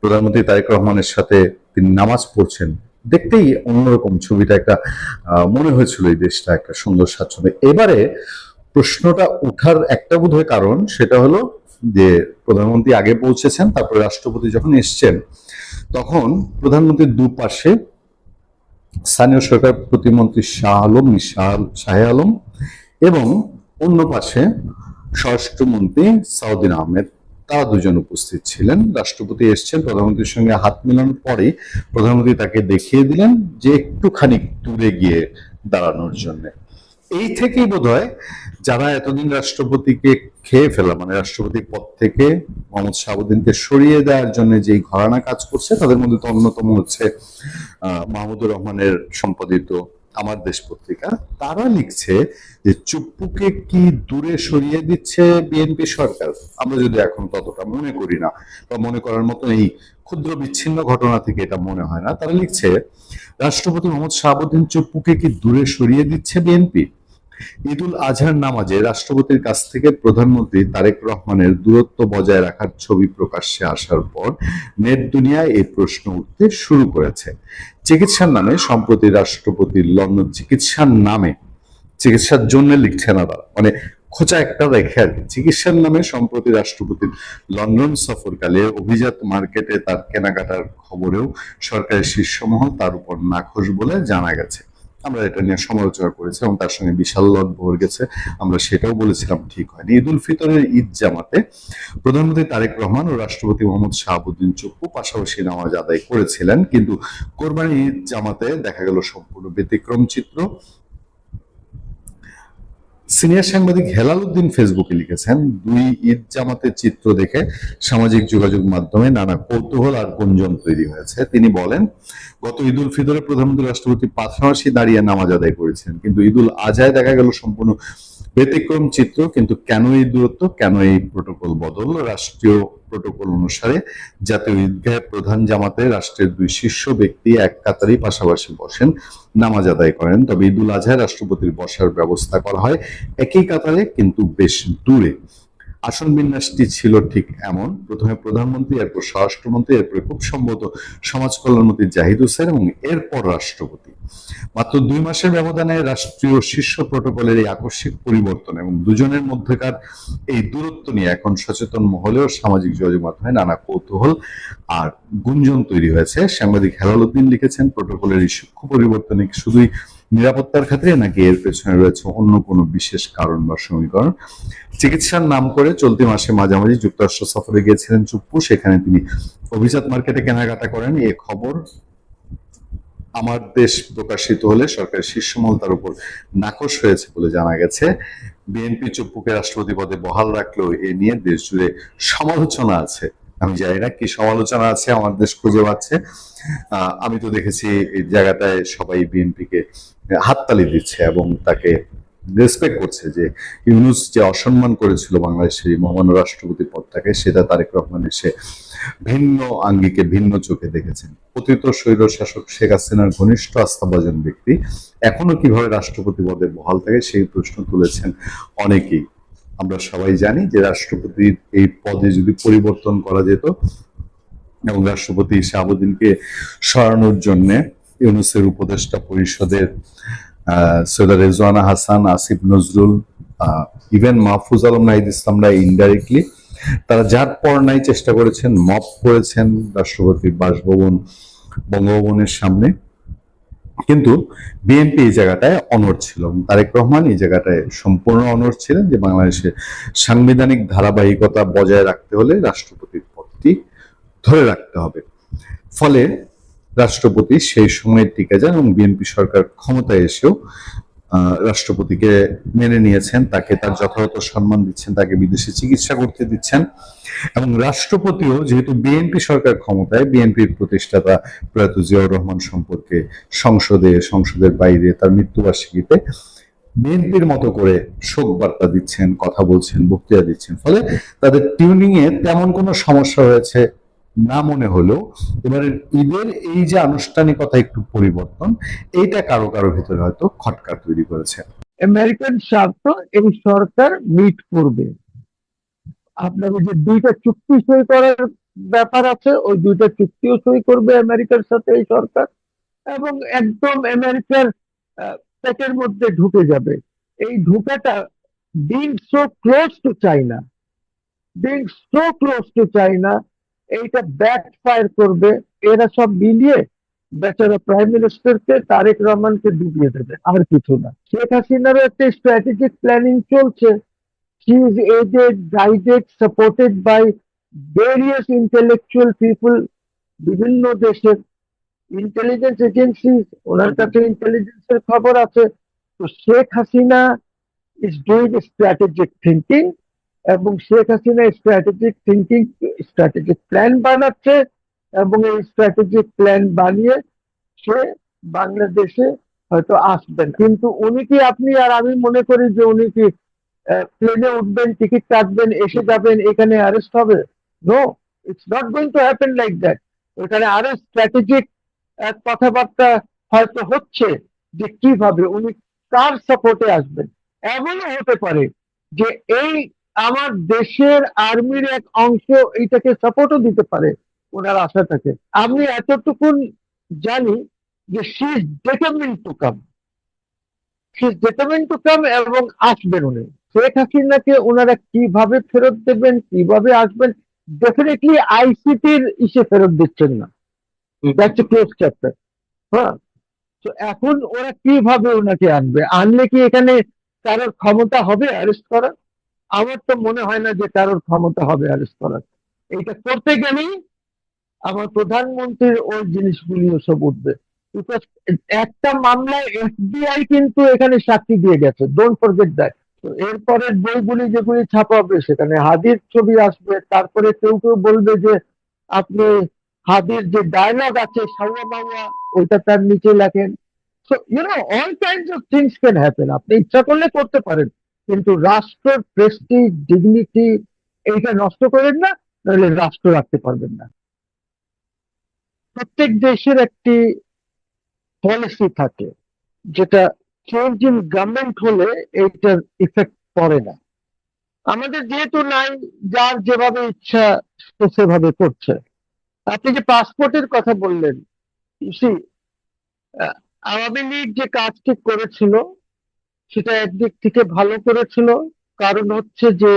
প্রধানমন্ত্রী তারেক রহমানের সাথে তিনি নামাজ পড়ছেন, দেখতেই অন্যরকম ছবিটা একটা মনে হয়েছিল এই দেশটা একটা সুন্দর স্বাচ্ছন্দ্য। এবারে প্রশ্নটা উঠার একটা বোধহয় কারণ, সেটা হলো যে প্রধানমন্ত্রী আগে পৌঁছেছেন, তারপরে রাষ্ট্রপতি যখন এসছেন, তখন প্রধানমন্ত্রীর দুপাশে স্থানীয় সরকার প্রতিমন্ত্রী শাহে আলম এবং অন্য পাশে স্বরাষ্ট্রমন্ত্রী সাউদ্দিন আহমেদ, তারা দুজন উপস্থিত ছিলেন। রাষ্ট্রপতি এসছেন, প্রধানমন্ত্রীর সঙ্গে হাত মেলানোর পরে প্রধানমন্ত্রী তাকে দেখিয়ে দিলেন যে একটুখানি দূরে গিয়ে দাঁড়ানোর জন্য। এই থেকেই বোধহয় যারা এতদিন রাষ্ট্রপতিকে খেয়ে ফেলা, মানে রাষ্ট্রপতির পদ থেকে মোহাম্মদ শাহাবুদ্দিনকে সরিয়ে দেওয়ার জন্য যেই ঘরানা কাজ করছে, তাদের মধ্যে তো অন্যতম হচ্ছে মাহমুদুর রহমানের সম্পাদিত আমার দেশ পত্রিকা। তারা লিখছে যে চুপ্পুকে কি দূরে সরিয়ে দিচ্ছে বিএনপি সরকার। আমরা যদি এখন ততটা মনে করি না, বা মনে করার মতো এই ক্ষুদ্র বিচ্ছিন্ন ঘটনা থেকে এটা মনে হয় না। তারা লিখছে রাষ্ট্রপতি মোহাম্মদ শাহাবুদ্দিন চুপ্পুকে কি দূরে সরিয়ে দিচ্ছে বিএনপি। ঈদুল আজহার নামাজে রাষ্ট্রপতির কাছ থেকে প্রধানমন্ত্রী তারেক রহমানের দূরত্ব বজায় রাখার ছবি প্রকাশ্যে আসার পর নেট দুনিয়ায় এই প্রশ্ন উঠতে শুরু করেছে। চিকিৎসার নামে সম্প্রতি রাষ্ট্রপতির লন্ডন চিকিৎসার জন্য লিখছে না তারা, মানে খোঁচা একটা রেখে আর কি। চিকিৎসার নামে সম্প্রতি রাষ্ট্রপতির লন্ডন সফরকালে অভিজাত মার্কেটে তার কেনাকাটার খবরেও সরকারের শীর্ষ মহল তার উপর নাখোশ বলে জানা গেছে। আমরা এটা নিয়ে সমালোচনা করেছি এবং তার সঙ্গে বিশাল লট ভরে গেছে, আমরা সেটাও বলেছিলাম ঠিক হয়নি। ঈদ উল ফিতরের ঈদ জামাতে প্রধানমন্ত্রী তারেক রহমান ও রাষ্ট্রপতি মোহাম্মদ শাহাবুদ্দিন চুপ্পু পাশাপাশি নামাজ আদায় করেছিলেন, কিন্তু কোরবানি ঈদ জামাতে দেখা গেল সম্পূর্ণ ব্যতিক্রম চিত্র। সিনিয়র সাংবাদিক হেলাল উদ্দিন ফেসবুকে লিখেছেন, দুই ঈদ জামাতের চিত্র দেখে সামাজিক যোগাযোগ মাধ্যমে নানা কৌতূহল আর গুঞ্জন তৈরি হয়েছে। তিনি বলেন, গত ঈদ উল ফিতরে প্রধানমন্ত্রী রাষ্ট্রপতি পাশাপাশি দাঁড়িয়ে নামাজ আদায় করেছেন, কিন্তু ঈদ উল আজহায় দেখা গেল সম্পূর্ণ ব্যতিক্রম চিত্র। কিন্তু কেন এই দূরত্ব, কেন এই প্রোটোকল বদল? রাষ্ট্রীয় প্রোটোকল অনুসারে জাতীয় ঈদগাহে প্রধান জামাতে রাষ্ট্রের দুই শীর্ষ ব্যক্তি এক কাতারেই পাশাপাশি বসেন, নামাজ আদায় করেন। তবে ঈদ উল আজহায় রাষ্ট্রপতির বসার ব্যবস্থা করা হয় একই কাতারে কিন্তু বেশ দূরে। আসন বিন্যাসটি ছিল ঠিক এমন, প্রথমে প্রধানমন্ত্রী, এরপর স্বরাষ্ট্রমন্ত্রী, এরপর খুব সম্ভবত সমাজ কল্যাণমন্ত্রী জাহিদ হোসেন এবং এরপর রাষ্ট্রপতি। মাত্র 2 মাসের ব্যবধানে রাষ্ট্রীয় শীর্ষ প্রোটোকলের এই আকস্মিক পরিবর্তন এবং দুজনের মধ্যকার এই দূরত্ব নিয়ে এখন সচেতন মহলেও সামাজিক যোগাযোগ মাধ্যমে নানা কৌতূহল আর গুঞ্জন তৈরি হয়েছে। সাংবাদিক হেলাল উদ্দিন লিখেছেন, প্রোটোকলের এই সূক্ষ্ম পরিবর্তনে শুধুই নিরাপত্তার ক্ষেত্রে নাকি এর পেছনে রয়েছে অন্য কোনো বিশেষ কারণ বা সমীকরণ। চিকিৎসার নাম করে চলতি মাসে মাঝামাঝি যুক্তরাষ্ট্র সফরে গিয়েছিলেন চুপ্পু, সেখানে তিনি অভিজাত মার্কেটে কেনাকাটা করেন। এ খবর আমার দেশ প্রকাশিত হলে সরকারের শীর্ষমহল তার উপর নাকশ হয়েছে বলে জানা গেছে। বিএনপি চুপ্পুকে রাষ্ট্রপতি পদে বহাল রাখলেও এ নিয়ে দেশ জুড়ে সমালোচনা আছে। আমি জানি না কি সমালোচনা আছে, আমার দেশ খুঁজে পাচ্ছে। আমি তো দেখেছি এই জায়গাটায় সবাই বিএনপিকে হাততালি দিচ্ছে এবং তাকে রেসপেক্ট করছে, যে ইউনূস যে অসম্মান করেছিল বাংলাদেশের মহামান্য রাষ্ট্রপতি পদটাকে, সেটা তারেক রহমান এসে ভিন্ন আঙ্গিকে ভিন্ন চোখে দেখেছেন। পতিত স্বৈর শাসক শেখ হাসিনার ঘনিষ্ঠ আস্থাভাজন ব্যক্তি এখনো কিভাবে রাষ্ট্রপতি পদে বহাল থাকে সেই প্রশ্ন তুলেছেন অনেকেই। আমরা সবাই জানি যে রাষ্ট্রপতির এই পদে যদি পরিবর্তন করা যেত এবং রাষ্ট্রপতি শাহাবুদ্দিনকে সরানোর জন্য ইউনূসের উপদেষ্টা পরিষদের সৈয়দা রেজওয়ানা হাসান, আসিফ নজরুল, ইভেন মাহফুজ আলম নাহিদ ইসলামরা ইনডাইরেক্টলি তারা যার পর নাই চেষ্টা করেছেন, মপ করেছেন রাষ্ট্রপতির বাসভবন বঙ্গভবনের সামনে। কিন্তু বিএনপি এই জায়গাটায় অনড় ছিল, তারেক রহমান এই জায়গাটায় সম্পূর্ণ অনড় ছিলেন যে বাংলাদেশের সাংবিধানিক ধারাবাহিকতা বজায় রাখতে হলে রাষ্ট্রপতির পদটি ধরে রাখতে হবে। ফলে রাষ্ট্রপতি সেই সময় টিকে যান এবং বিএনপি সরকার ক্ষমতায় এসেও রাষ্ট্রপতিকে মেনে নিয়েছেন, তাকে তার যথাযথ সম্মান দিচ্ছেন, তাকে বিদেশে চিকিৎসা করতে দিচ্ছেন। এবং রাষ্ট্রপতিও যেহেতু বিএনপি সরকার ক্ষমতায়, বিএনপির প্রতিষ্ঠাতা প্রয়াত জিয়াউর রহমান সম্পর্কে সংসদের বাইরে তার মৃত্যুবার্ষিকীতে বিএনপির মতো করে শোক বার্তা দিচ্ছেন, কথা বলছেন, বক্তৃতা দিচ্ছেন। ফলে তাদের টিউনিং এ তেমন কোনো সমস্যা হয়েছে না মনে হলেও এবারের ঈদের এই যে আনুষ্ঠানিকতা একটু পরিবর্তন, এইটা কারো কারো ভিতরে হয়তো খটকা তৈরি করেছে। আমেরিকান স্বার্থ এই সরকার মিট করবে। আপনার যে 2টা চুক্তি সই করার ব্যাপার আছে, ওই 2টা চুক্তিও সই করবে আমেরিকার সাথে এই সরকার, এবং একদম আমেরিকার পেটের মধ্যে ঢুকে যাবে। এই ঢুকাটা being so close to China, এইটা ব্যাকফায়ার করবে। এরা সব মিলিয়ে বেচারা প্রাইম মিনিস্টারকে, তারেক রহমানকে ডুবিয়ে দেবে, আর কিছু না। শেখ হাসিনারও একটা স্ট্র্যাটেজিক প্ল্যানিং চলছে। She is aided, guided, supported by various intellectual people, বিভিন্ন দেশের ইন্টেলিজেন্স এজেন্সি, ওনার কাছে ইন্টেলিজেন্সের খবর আছে। তো Sheikh Hasina is doing strategic thinking এবং শেখ হাসিনা স্ট্র্যাটেজিক প্ল্যান বানাচ্ছে এবং এই স্ট্র্যাটেজিক প্ল্যান বানিয়ে সে বাংলাদেশে হয়তো আসবেন, কিন্তু উনি কি আপনি আর আমি মনে করি যে উনি কি প্লেনে উঠবেন, টিকিট কাটবেন, এসে যাবেন, এখানে অ্যারেস্ট হবে? No, it's not going to happen like that. ওখানে আরো স্ট্র্যাটেজিক কথাবার্তা হয়তো হচ্ছে যে কিভাবে উনি কার সাপোর্টে আসবেন। এমনও হতে পারে যে এই আমার দেশের আর্মির এক অংশ এইটাকে সাপোর্টও দিতে পারে ওনার আশাটাকে। আমি এতটুকুন জানি যে she is determined to come এবং আসবেন উনি। শেখ হাসিনাকে ওনারা কিভাবে ফেরত দেবেন, কিভাবে আসবেন, ডেফিনেটলি আইসিটির ইসে ফেরত দিচ্ছেন না, দ্যাটস এ ক্লোজ চ্যাপ্টার। হ্যাঁ, তো এখন ওরা কিভাবে ওনাকে আনলে কি এখানে কারোর ক্ষমতা হবে অ্যারেস্ট করার? আমার তো মনে হয় না যে কারোর ক্ষমতা হবে অ্যারেস্ট করার। এটা করতে গেলেই আমার প্রধানমন্ত্রীর ওই জিনিসগুলিও সব উঠবে। বিকজ একটা মামলায় এফবিআই কিন্তু এখানে সাক্ষী দিয়ে গেছে, ডোন্ট ফরগেট দ্যাট। এরপরের বইগুলি যেগুলি ছাপা হবে সেখানে হাদির ছবি আসবে, তারপরে কেউ কেউ বলবে যে আপনি হাদির যে ডায়লগ আছে সাউয়া মাওয়া ওইটা তার নিচে লেখেন। So all kinds of things can happen. আপনি ইচ্ছা করলে করতে পারেন, কিন্তু রাষ্ট্রের প্রেস্টিজ, ডিগনিটি এইটা নষ্ট করেন না, নাহলে রাষ্ট্র রাখতে পারবেন না। প্রত্যেক দেশের একটি পলিসি থাকে, যেটা চেঞ্জ ইন গভর্নমেন্ট হলে এইটার ইফেক্ট পড়ে না। আমাদের যেহেতু নাই, যার যেভাবে ইচ্ছা সে সেভাবে করছে। আপনি যে পাসপোর্টের কথা বললেন, আওয়ামী লীগ যে কাজটি করেছিল সেটা একদিক থেকে ভালো করেছিল, কারণ হচ্ছে যে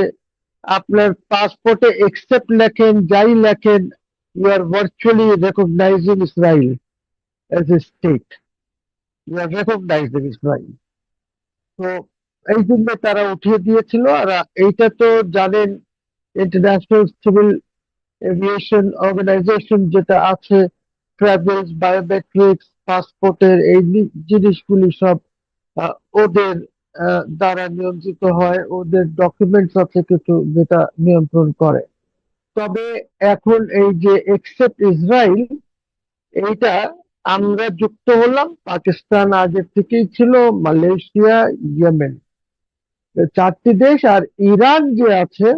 আপনার পাসপোর্টে এক্সেপ্ট লেখেন, যাই লেখেন, you are virtually recognising Israel as a state. You are recognizing Israel. তো এই জন্য তারা উঠিয়ে দিয়েছিল। আর এইটা তো জানেন, ইন্টারন্যাশনাল সিভিল এভিয়েশন অর্গানাইজেশন যেটা আছে, ট্রাভেলস, বায়োমেট্রিক্স, পাসপোর্টের এই জিনিসগুলি সব ওদের দ্বারা নিয়ন্ত্রিত হয়। ওদের ডকুমেন্টস আছে কিছু যেটা নিয়ন্ত্রণ করে। তবে এখন এই যে এক্সেপ্ট ইসরায়েল, এইটা আমরা যুক্ত হলাম, পাকিস্তান আগের থেকেই ছিল, মালয়েশিয়া, ইয়েমেন, চারটি দেশ। আর ইরান যে আছে,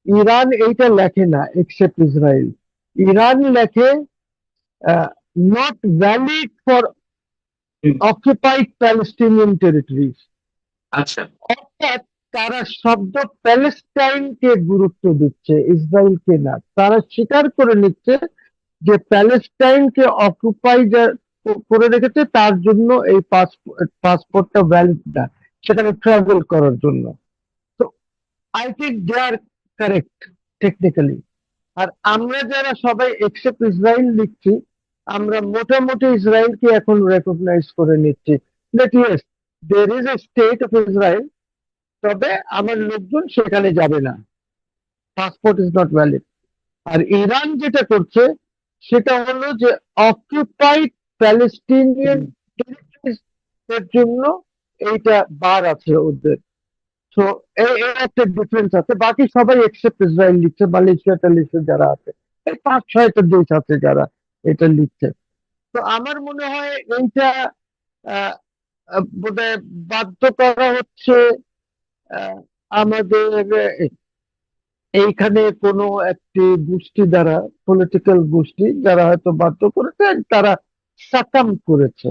ইরান এইটা লেখে না এক্সেপ্ট ইসরায়েল, ইরান লেখে not valid for occupied Palestinian territories. আচ্ছা, অর্থাৎ তারা শব্দ প্যালেস্টাইনকে গুরুত্ব দিচ্ছে, ইসরায়েলকে না। তারা স্বীকার করে নিচ্ছে যে প্যালেস্টাইনকে অকুপাই করে রেখেছে, তার জন্য এই পাসপোর্টটা ভ্যালিড না সেখানে ট্রাভেল করার জন্য। তো I think they are correct technically. আর আমরা যারা সবাই এক্সেপ্ট ইসরায়েল লিখছি, আমরা মোটামুটি ইসরায়েলকে এখন রেকগনাইজ করে নিচ্ছি, that yes there is a state of Israel, তবে আমার লোকজন সেখানে যাবে না, পাসপোর্ট ইজ নট ভ্যালিড। আর ইরান যেটা করছে সেটা হলো যে অকুপাইড প্যালেস্টিনিয়ান টেরিটরিজ এর জন্য এইটা বার আছে ওদের। তো এই একটা ডিফারেন্স আছে। বাকি সবাই এক্সেপ্ট ইসরায়েল লিখছে, মালয়েশিয়া টালেশিয়া যারা আছে, এই 5-6টা দেশ আছে যারা এটা লিখছে। তো আমার মনে হয় এইটা বোধহয় বাধ্য করা হচ্ছে আমাদের এইখানে কোনো একটি গোষ্ঠী দ্বারা, পলিটিক্যাল গোষ্ঠী যারা হয়তো বাধ্য করেছে, তারা সাকাম করেছে।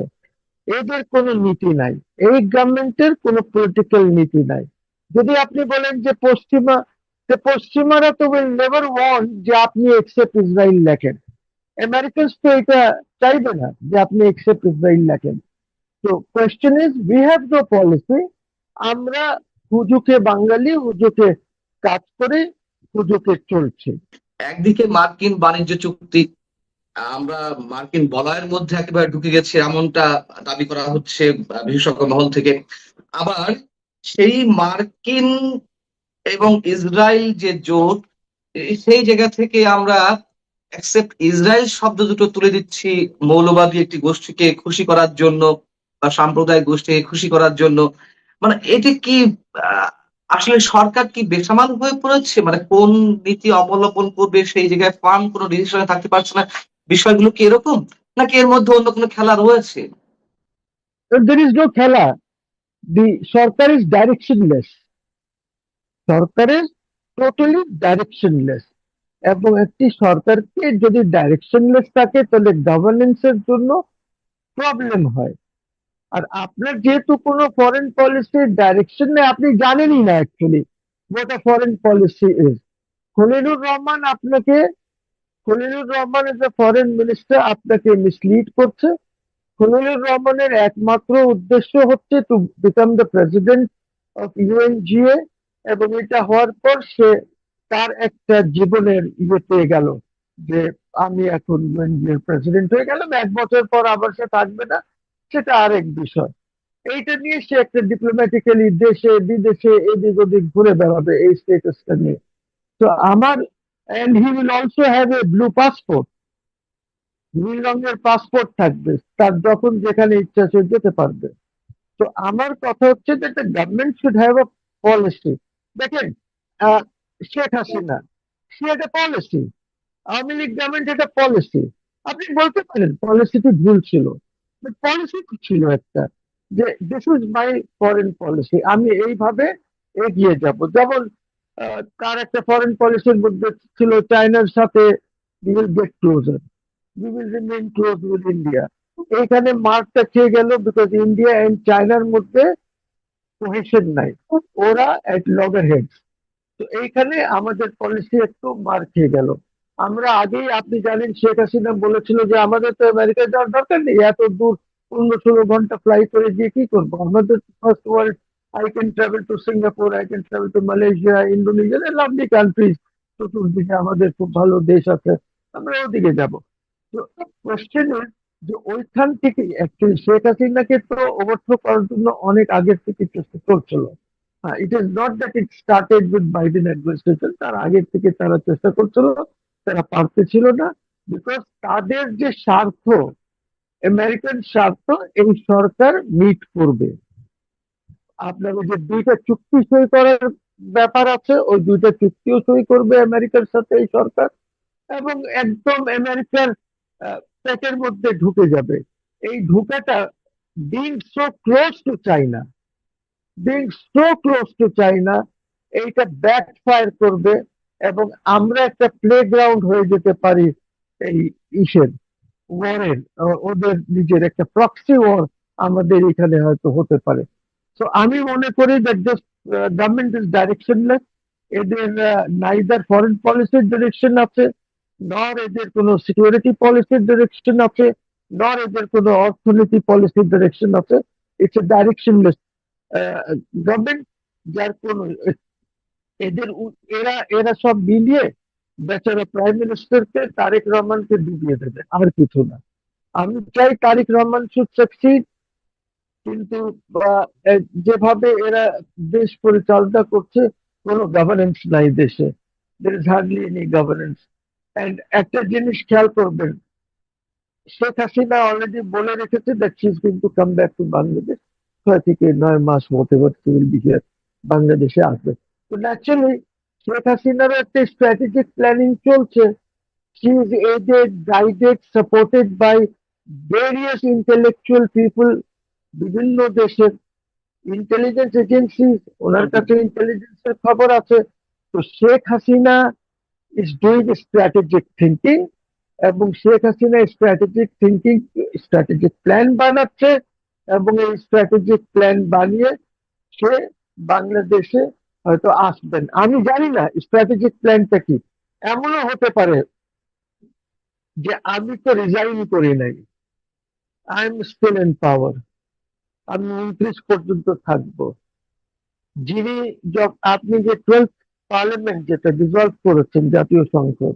এদের কোনো নীতি নাই, এই গভর্নমেন্টের কোনো পলিটিক্যাল নীতি নাই। যদি আপনি বলেন যে পশ্চিমারা তো উইল নেভার ওয়ান্ট যে আপনি এক্সেপ্ট ইসরায়েল লেখেন, আমেরিকানস তো এটা চাইবে না যে আপনি এক্সেপ্ট ইসরায়েল লেখেন। তো question is we have no policy. আমরা হুজুকে বাঙালি, হুজুকে কাজ করে, হুজুকে চলছে। একদিকে মার্কিন বাণিজ্য চুক্তি, আমরা মার্কিন বলয়ের মধ্যে একেবারে ঢুকে গেছে এমনটা দাবি করা হচ্ছে বিশেষজ্ঞ মহল থেকে। আবার সেই মার্কিন এবং ইসরায়েল যে জোট, সেই জায়গা থেকে আমরা অ্যাকসেপ্ট ইসরায়েল শব্দ দুটো তুলে দিচ্ছি মৌলবাদী একটি গোষ্ঠীকে খুশি করার জন্য, সাম্প্রদায়িক গোষ্ঠীকে খুশি করার জন্য, মানে এটি কি আহ, আসলে সরকার কি বেসামাল হয়ে পড়েছে? মানে কোন নীতি অবলম্বন করবে সেই জায়গায় ফার্ম কোনো ডিসিশনে থাকতে পারছে না, বিষয়গুলো কি এরকম, নাকি এর মধ্যে অন্য কোনো খেলা রয়েছে? There is no খেলা। The Sarkar is directionless। সরকারের টোটালি ডাইরেকশনলেস, এবং একটি সরকারকে যদি ডাইরেকশনলেস থাকে তাহলে গভর্নেন্সের জন্য প্রবলেম হয়। আর আপনার যেহেতু কোনো ফরেন পলিসির ডাইরেকশন নেই, আপনি জানেনই না actually what a foreign policy is. Khalilur Rahman আপনাকে, Khalilur Rahman as a foreign minister আপনাকে মিসলিড করছে। খলিলুর রহমানের একমাত্র উদ্দেশ্য হচ্ছে to become the president of UNGA, এবং এটা হওয়ার পর সে তার একটা জীবনের ইয়ে পেয়ে গেল যে আমি এখন ইউএনজিএর প্রেসিডেন্ট হয়ে গেলাম, 1 বছর পর আবার সে থাকবে না, সেটা আরেক বিষয়। এইটা নিয়ে সে একটা ডিপ্লোম্যাটিক্যালি দেশে বিদেশে এদিক ওদিক ঘুরে বেড়াবে এই স্টেটাসটা নিয়ে। তো আমার, and he will also have a blue passport, নীল রঙের পাসপোর্ট থাকবে তার, যখন যেখানে ইচ্ছা সে যেতে পারবে। তো আমার কথা হচ্ছে যে একটা government should have a policy. দেখেন, আহ, শেখ হাসিনা সে একটা পলিসি, আওয়ামী লীগ গভর্নমেন্ট একটা পলিসি। আপনি বলতে পারেন পলিসিটি ভুল ছিল, পলিসি ছিল একটা যে this is my foreign policy, আমি এইভাবে এগিয়ে যাব। যেমন তার একটা ফরেন পলিসির মধ্যে ছিল চায়নার সাথে we will get closure, we will remain close with India। এইখানে মার্কটা খেয়ে গেল বিকজ ইন্ডিয়া এন্ড চায়নার মধ্যে কোহেশন নাই, ওরা এট লগার হেডস। তো এইখানে আমাদের পলিসি একটু মার খেয়ে গেল। আমরা আগেই, আপনি জানেন শেখ হাসিনা বলেছিল যে আমাদের তো আমেরিকা যাওয়ার দরকার নেই, এত দূর 15-16 ঘন্টা ফ্লাই করে গিয়ে কি করবো, আমাদের first world, I can travel to Singapore, I can travel to Malaysia, Indonesia, lovely countries, চতুর্দিকে আমাদের খুব ভালো দেশ আছে, আমরা ওদিকে যাব। তো কোশ্চেন যে ওইখান থেকে অ্যাকচুয়ালি শেখ হাসিনাকে তো ওভারথ্রো করার জন্য অনেক আগের থেকে চেষ্টা চলছিল। It is not that it started with Biden administration, তার আগের থেকে তারা চেষ্টা করছিল, তারা পারতেছিল না, বিকজ তাদের যে স্বার্থ, আমেরিকান স্বার্থ, এই সরকার মিট করবে। আপনার ওই যে 2টা চুক্তি সই করার ব্যাপার আছে, ওই 2টা চুক্তিও সই করবে আমেরিকার সাথে এই সরকার, এবং একদম আমেরিকার পেটের মধ্যে ঢুকে যাবে। এই ঢুকাটা being so close to China, being so close to China, এইটা ব্যাকফায়ার করবে, এবং আমরা একটা প্লেগ্রাউন্ড হয়ে যেতে পারি এই ইসের ওয়ারের, ওদের নিজের একটা প্রক্সি ওয়ার আমাদের এখানে হয়তো হতে পারে। তো আমি মনে করি দ্যাট দিস গভর্নমেন্ট ইজ ডাইরেকশনলেস। এদের নাইদার ফরেন পলিসির ডিরেকশন আছে, নর এদের কোনো সিকিউরিটি পলিসির ডিরেকশন আছে, নর এদের কোনো অর্থনীতি পলিসির ডিরেকশন আছে। ইটস এ ডাইরেকশনলেস গভর্নমেন্ট, যার কোনো এদের এরা এরা সব মিলিয়ে বেচারা প্রাইম মিনিস্টারকে, তারেক রহমানকে ডুবিয়ে দেবে, আর কিছু না। আমি চাই তারেক রহমান শুড সাকসিড, কিন্তু যেভাবে এরা দেশ পরিচালনা করছে, কোনো গভর্নেন্স নাই দেশে, there is hardly any governance. And একটা জিনিস খেয়াল করবেন, শেখ হাসিনা অলরেডি বলে রেখেছে that she is going to come back to Bangladesh, 6 থেকে 9 মাস মতো উইল বি হিয়ার, বাংলাদেশে আসবে। তো ন্যাচারালি শেখ হাসিনারও একটা স্ট্র্যাটেজিক প্ল্যানিং চলছে। She is aided, guided, supported by various intellectual people, বিভিন্ন দেশের ইন্টেলিজেন্স এজেন্সি, ওনার কাছে ইন্টেলিজেন্সের খবর আছে। তো Sheikh Hasina is doing strategic thinking, এবং Sheikh Hasina strategic thinking, strategic plan বানাচ্ছে, এবং এই স্ট্র্যাটেজিক প্ল্যান বানিয়ে সে বাংলাদেশে হয়তো আসবেন। আমি জানি না স্ট্র্যাটেজিক প্ল্যানটা কি, এমনও হতে পারে যে আমি তো রিজাইন করি নাই, I am still in power, আমি 29 পর্যন্ত থাকবো। যিনি, আপনি যে 12th পার্লামেন্ট যেটা ডিসলভ করেছেন, জাতীয় সংসদ,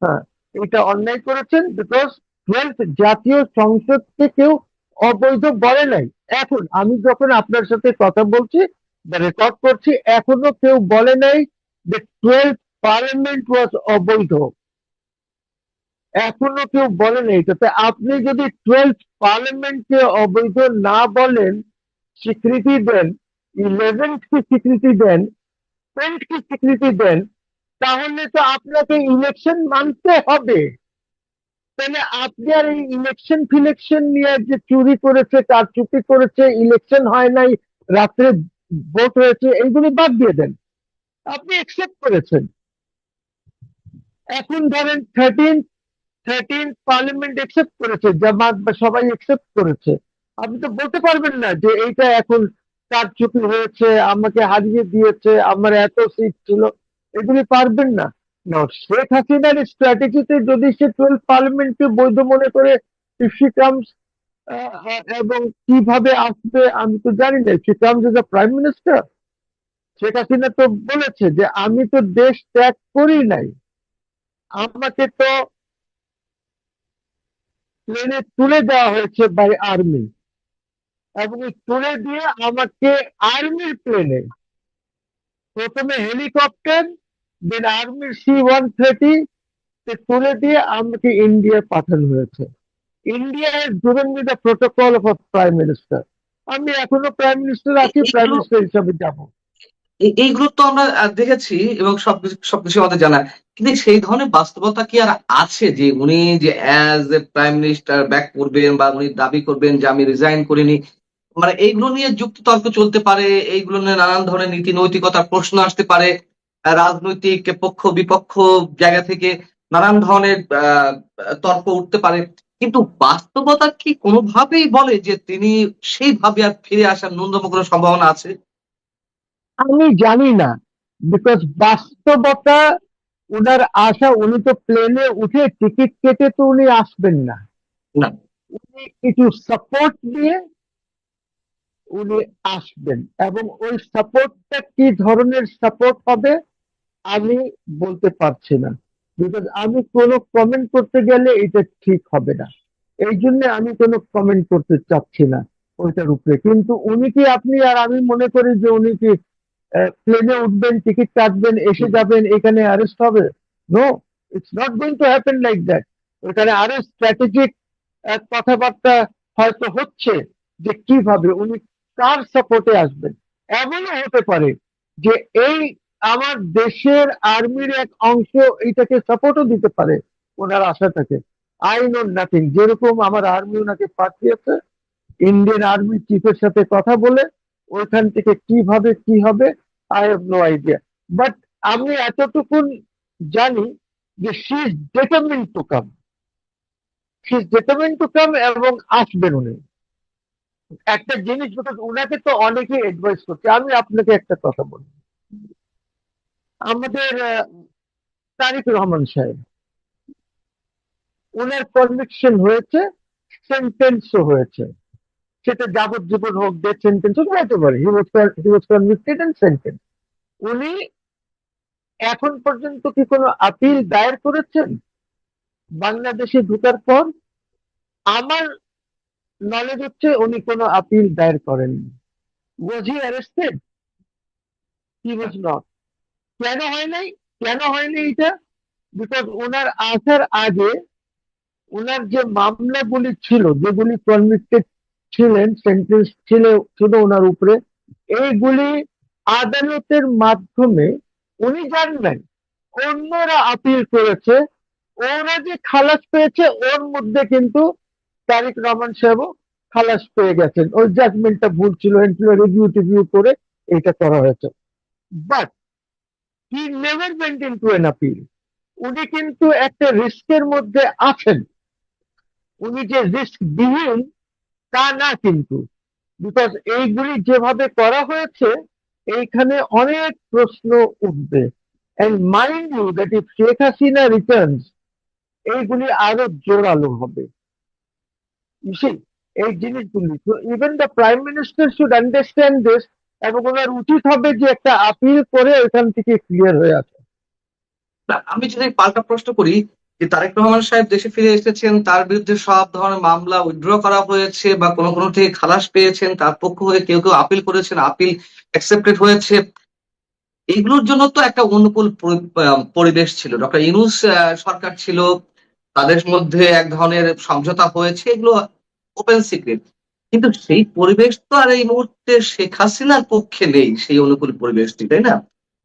হ্যাঁ, এটা অন্যায় করেছেন, বিকজ 12th জাতীয় সংসদকে কেউ অবৈধ বলে নাই। এখন আমি যখন আপনার সাথে কথা বলছি বা রেকর্ড করছি, এখনো কেউ বলে নাই যে 12th পার্লামেন্ট ওয়াজ অবৈধ। এখনো কেউ বলেন এইটাতে। আপনি যদি 12th পার্লামেন্টকে অবৈধ না বলেন, স্বীকৃতি দেন, 11th কে স্বীকৃতি দেন, 10th কে স্বীকৃতি দেন, তাহলে তো আপনাকে ইলেকশন মানতে হবে। তাহলে আপনি আর এই ইলেকশন ফিলেকশন নিয়ে যে চুরি করেছে, কারচুপি করেছে, ইলেকশন হয় নাই, রাত্রে ভোট হয়েছে, এইগুলি বাদ দিয়ে দেন। আপনি একসেপ্ট করেছেন। এখন ধরেন 13th পার্লামেন্ট একসেপ্ট করেছে, জামাত বা সবাই একসেপ্ট করেছে। আপনি তো বলতে পারবেন না যে এইটা এখন কারচুপি হয়েছে, আমাকে হারিয়ে দিয়েছে, আমার এত সিট ছিল, এগুলি পারবেন না। না, শেখ হাসিনার স্ট্র্যাটেজিতে যদি সে 12 পার্লামেন্টকে বৈধ মনে করে if she comes, এবং কিভাবে আসবে আমি তো জানি না। she comes as a prime minister. Sheikh Hasina তো বলেছে যে আমি তো দেশ ত্যাগ করি নাই, আমাকে তো প্লেনে তুলে দেওয়া হয়েছে বাই আর্মি, এবং এই তুলে দিয়ে আমাকে আর্মির প্লেনে, প্রথমে হেলিকপ্টার, দেন আর্মির C-130 তুলে দিয়ে আমাকে ইন্ডিয়া পাঠানো হয়েছে। India has given me the protocol of a prime minister. আমি এখনো প্রাইম মিনিস্টার আছি, প্রাইম এইগুলো মিনিস্টার হিসাবে যাব। এইগুলো তো আমরা দেখেছি এবং সবকিছু আমাদের জানা, কিন্তু সেই ধরনের বাস্তবতা কি আর আছে যে উনি যে as a prime minister back করবেন বা উনি দাবি করবেন যে আমি রিজাইন করিনি? মানে এইগুলো নিয়ে যুক্তি তর্ক চলতে পারে, এইগুলো নিয়ে নানান ধরনের নীতি নৈতিকতার প্রশ্ন আসতে পারে, রাজনৈতিক পক্ষ বিপক্ষ জায়গা থেকে নানান ধরনের তর্ক উঠতে পারে, কিন্তু বাস্তবতা কি কোনোভাবেই বলে যে তিনি সেইভাবে আর ফিরে আসার ন্যূনতম কোনো সম্ভাবনা আছে? আমি জানি না, বিকজ বাস্তবতা উনার আশা, উনি তো প্লেনে উঠে টিকিট কেটে তো উনি আসবেন না। না, উনি কিছু সাপোর্ট দিয়ে উনি আসবেন, এবং ওই সাপোর্টটা কি ধরনের সাপোর্ট হবে আমি বলতে পারছি না, বিকজ আমি কোনো কমেন্ট করতে গেলে এটা ঠিক হবে না। এই জন্য আমি কোনো কমেন্ট করতে চাচ্ছি না ওইটার উপরে। কিন্তু উনি কি, আপনি আর আমি মনে করি যে উনি কি প্লেনে উঠবেন, টিকিট কাটবেন, এসে যাবেন, এখানে অ্যারেস্ট হবে? No, it's not going to happen like that. ওখানে আরো স্ট্র্যাটেজিক কথাবার্তা হয়তো হচ্ছে যে কিভাবে উনি কার সাপোর্টে আসবেন। এমনও হতে পারে যে এই আমার দেশের আর্মির এক অংশ এইটাকে সাপোর্টও দিতে পারে ওনার আশাটাকে। I know nothing. যেরকম আমার আর্মি ওনাকে পাঠিয়েছে, ইন্ডিয়ান আর্মি চিফের সাথে কথা বলে ওইখান থেকে কিভাবে কি হবে, I have no idea. But আমি এতটুকুন জানি যে she is determined to come, এবং আসবেন উনি। একটা জিনিস, বিকজ উনাকে তো অনেকে অ্যাডভাইস করছে। আমি আপনাকে একটা কথা বলি, আমাদের তারেক রহমান সাহেব, ওনার কনভিকশন হয়েছে, সেন্টেন্সও হয়েছে, সেটা যাবজ্জীবন হোক, ডেথ সেন্টেন্স হোক, হতে পারে। হি ওয়াজ কনভিক্টেড এন্ড সেন্টেন্স। উনি এখন পর্যন্ত কি কোনো আপিল দায়ের করেছেন বাংলাদেশে ঢোকার পর? আমার নলেজ হচ্ছে উনি কোনো আপিল দায়ের করেননি। ওয়াজ হি অ্যারেস্টেড? He was not. কেন হয় নাই? কেন হয়নি এটা? বিকজ ওনার আসার আগে ওনার যে মামলাগুলি ছিল, যেগুলি কনভিক্টেড ছিলেন, সেন্টেন্স ছিল ওনার উপরে, এইগুলি আদালতের মাধ্যমে উনি জানবেন, অন্যরা আপিল করেছে, ওরা যে খালাস পেয়েছে ওর মধ্যে কিন্তু তারেক রহমান সাহেবও খালাস পেয়ে গেছেন। ওই জাজমেন্টটা ভুল ছিল, রিভিউ করে এটা করা হয়েছে। But he never went into N appeal. উনি কিন্তু একটা রিস্কের মধ্যে আছেন। উনি যে রিস্ক বিহীন তা না কিন্তু, বিকজ এইগুলি যেভাবে করা হয়েছে এইখানে অনেক প্রশ্ন উঠবে। And mind you that if Sheikh Hasina returns, এইগুলি আরো জোরালো হবে। You see, এই জিনিসগুলি তো even the prime minister should understand this, এবং ওনার উচিত হবে যে একটা আপিল করে ওইখান থেকে ক্লিয়ার হয়ে আসে। না, আমি যদি পাল্টা প্রশ্ন করি যে তারেক রহমান সাহেব দেশে ফিরে এসেছেন, তার বিরুদ্ধে সব ধরনের মামলা উইথড্র করা হয়েছে বা কোনো কোনো থেকে খালাস পেয়েছেন, তার পক্ষ হয়ে কেউ কেউ আপিল করেছেন, আপিল অ্যাকসেপ্টেড হয়েছে, এইগুলোর জন্য তো একটা অনুকূল পরিবেশ ছিল। ডক্টর ইউনূস সরকার ছিল, তাদের মধ্যে এক ধরনের সমঝোতা হয়েছে, এগুলো ওপেন সিক্রেট। কিন্তু সেই পরিবেশ তো আর এই মুহূর্তে শেখ হাসিনার পক্ষে নেই, সেই অনুকূল পরিবেশটি, তাই না?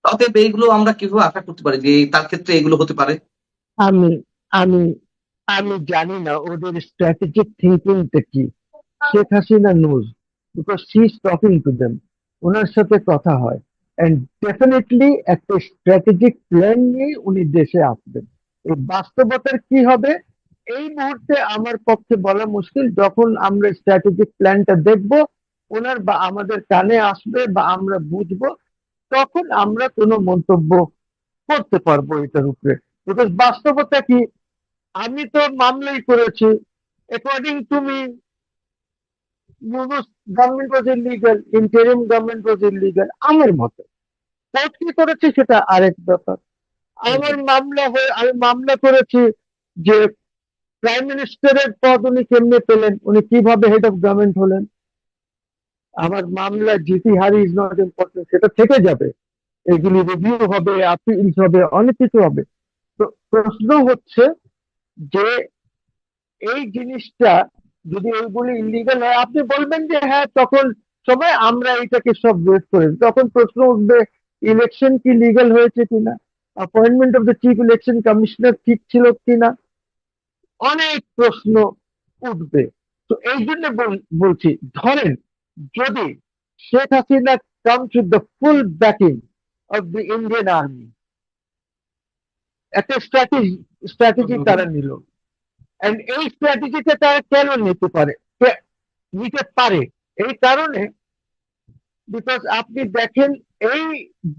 অতএব এইগুলো আমরা কিভাবে আশা করতে পারি যে তার ক্ষেত্রে এগুলো হতে পারে? আমি আমি আমি জানি না ওদের স্ট্র্যাটেজিক থিঙ্কিংটা কি। Sheikh Hasina knows, because she is talking to them, ওনার সাথে কথা হয়, এন্ড ডেফিনেটলি একটা স্ট্র্যাটেজিক প্ল্যান নিয়ে উনি দেশে আসবেন। এই বাস্তবতার কি হবে এই মুহূর্তে আমার পক্ষে বলা মুশকিল। যখন আমরা স্ট্র্যাটেজিক প্ল্যানটা দেখব, ওনার বা আমাদের কানে আসবে বা আমরা বুঝবো, তখন আমরা কোনো মন্তব্য করতে পারবো এটার উপরে। বিকজ বাস্তবতা কি, আমি তো মামলাই করেছি, according to me government was illegal, interim government was illegal আমার মতে। কোর্ট কি করেছে সেটা আরেক ব্যাপার। আমার আমি মামলা করেছি যে প্রাইম মিনিস্টারের পদ উনি কেমনে পেলেন, উনি কিভাবে হেড অফ গভর্নমেন্ট হলেন। আমার মামলা জিতি হারি ইজ নট ইম্পর্টেন্ট, সেটা থেকে যাবে, এগুলি রিভিউ হবে, আপিল হবে, অনেক কিছু হবে। তো প্রশ্ন হচ্ছে যে এই জিনিসটা যদি এইগুলি ইলিগাল হয়, আপনি বলবেন যে হ্যাঁ তখন সময় আমরা এটাকে সব ওয়েট করে, তখন প্রশ্ন উঠবে ইলেকশন কি লিগাল হয়েছে কিনা, appointment of the chief election commissioner ঠিক ছিল কিনা, অনেক প্রশ্ন উঠবে। তো এই জন্য বলছি, ধরেন যদি Sheikh Hasina comes with the full backing of the Indian army, একটা স্ট্র্যাটেজি তারা নিল, এন্ড এই স্ট্র্যাটেজিটা তারা কেন নিতে পারে এই কারণে, বিকজ আপনি দেখেন এই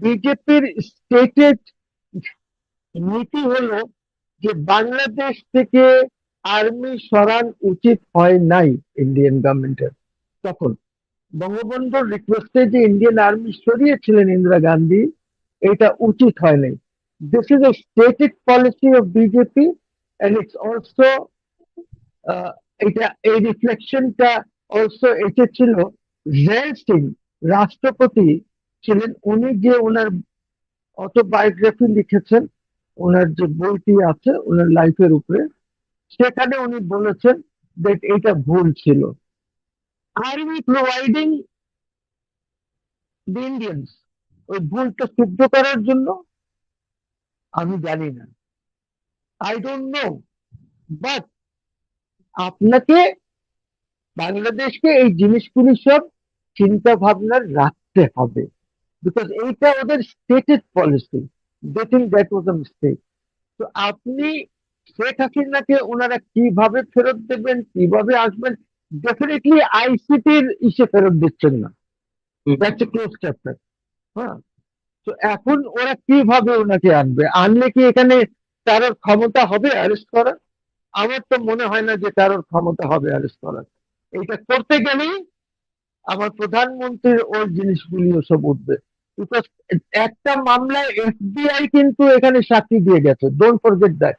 বিজেপির স্টেটেড নীতি হলো যে বাংলাদেশ থেকে আর্মি সরান উচিত হয় নাই ইন্ডিয়ান গভর্নমেন্টের। তখন বঙ্গবন্ধুর রিকোয়েস্টে যে ইন্ডিয়ান আর্মি সরিয়েছিলেন ইন্দিরা গান্ধী, এটা উচিত হয় নাই। This is a stated policy of BJP, and it's also এটা এই রিফ্লেকশনটা অলসো এসেছিল জেল সিং রাষ্ট্রপতি ছিলেন, উনি যে ওনার অটোবায়োগ্রাফি লিখেছেন, ওনার যে বইটি আছে ওনার লাইফের উপরে, সেখানে উনি বলেছেন যে এটা ভুল ছিল। আর উই প্রোভাইডিং দি ইন্ডিয়ান্স ওই ভুলটা শুদ্ধ করার জন্য? আমি জানি না, আই ডোন্ট নো, বাট আপনাকে বাংলাদেশকে এই জিনিসগুলি সব চিন্তা ভাবনা রাখতে হবে, বিকজ এইটা ওদের stated policy. They think that was a mistake. তো আপনি শেখ হাসিনাকে ওনারা কিভাবে ফেরত দেবেন, কিভাবে আসবেন, ডেফিনেটলি আইসিটির ইসে ফেরত দিচ্ছেন না, দ্যাটস এ ক্লোজ চ্যাপ্টার। হ্যাঁ, তো এখন ওরা কিভাবে ওনাকে আনলে কি এখানে কারোর ক্ষমতা হবে অ্যারেস্ট করার? আমার তো মনে হয় না যে কারোর ক্ষমতা হবে অ্যারেস্ট করার। এটা করতে গেলেই আমার প্রধানমন্ত্রীর ওই জিনিসগুলিও সব উঠবে, বিকজ একটা মামলায় এফবিআই কিন্তু এখানে সাক্ষী দিয়ে গেছে, ডোন্ট ফরগেট দ্যাট।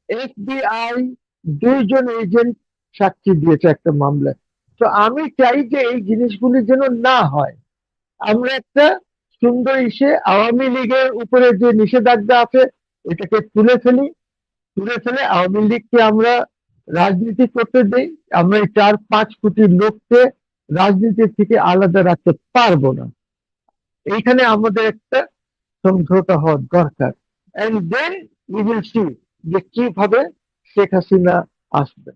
এফবিআই 2 জন এজেন্ট সাক্ষী দিয়েছে একটা মামলায়। তো আমি চাই যে এই জিনিসগুলি যেন না হয়। আমরা একটা সুন্দর আওয়ামী লীগের উপরে যে নিষেধাজ্ঞা আছে এটাকে তুলে ফেলে আওয়ামী লীগকে আমরা রাজনীতি করতে দেই। আমরা এই 4-5 কোটি লোককে রাজনীতির থেকে আলাদা রাখতে পারবো না, এইখানে আমাদের একটা সমঝোতা হওয়া দরকার। And then we will see যে কিভাবে শেখ হাসিনা আসবে।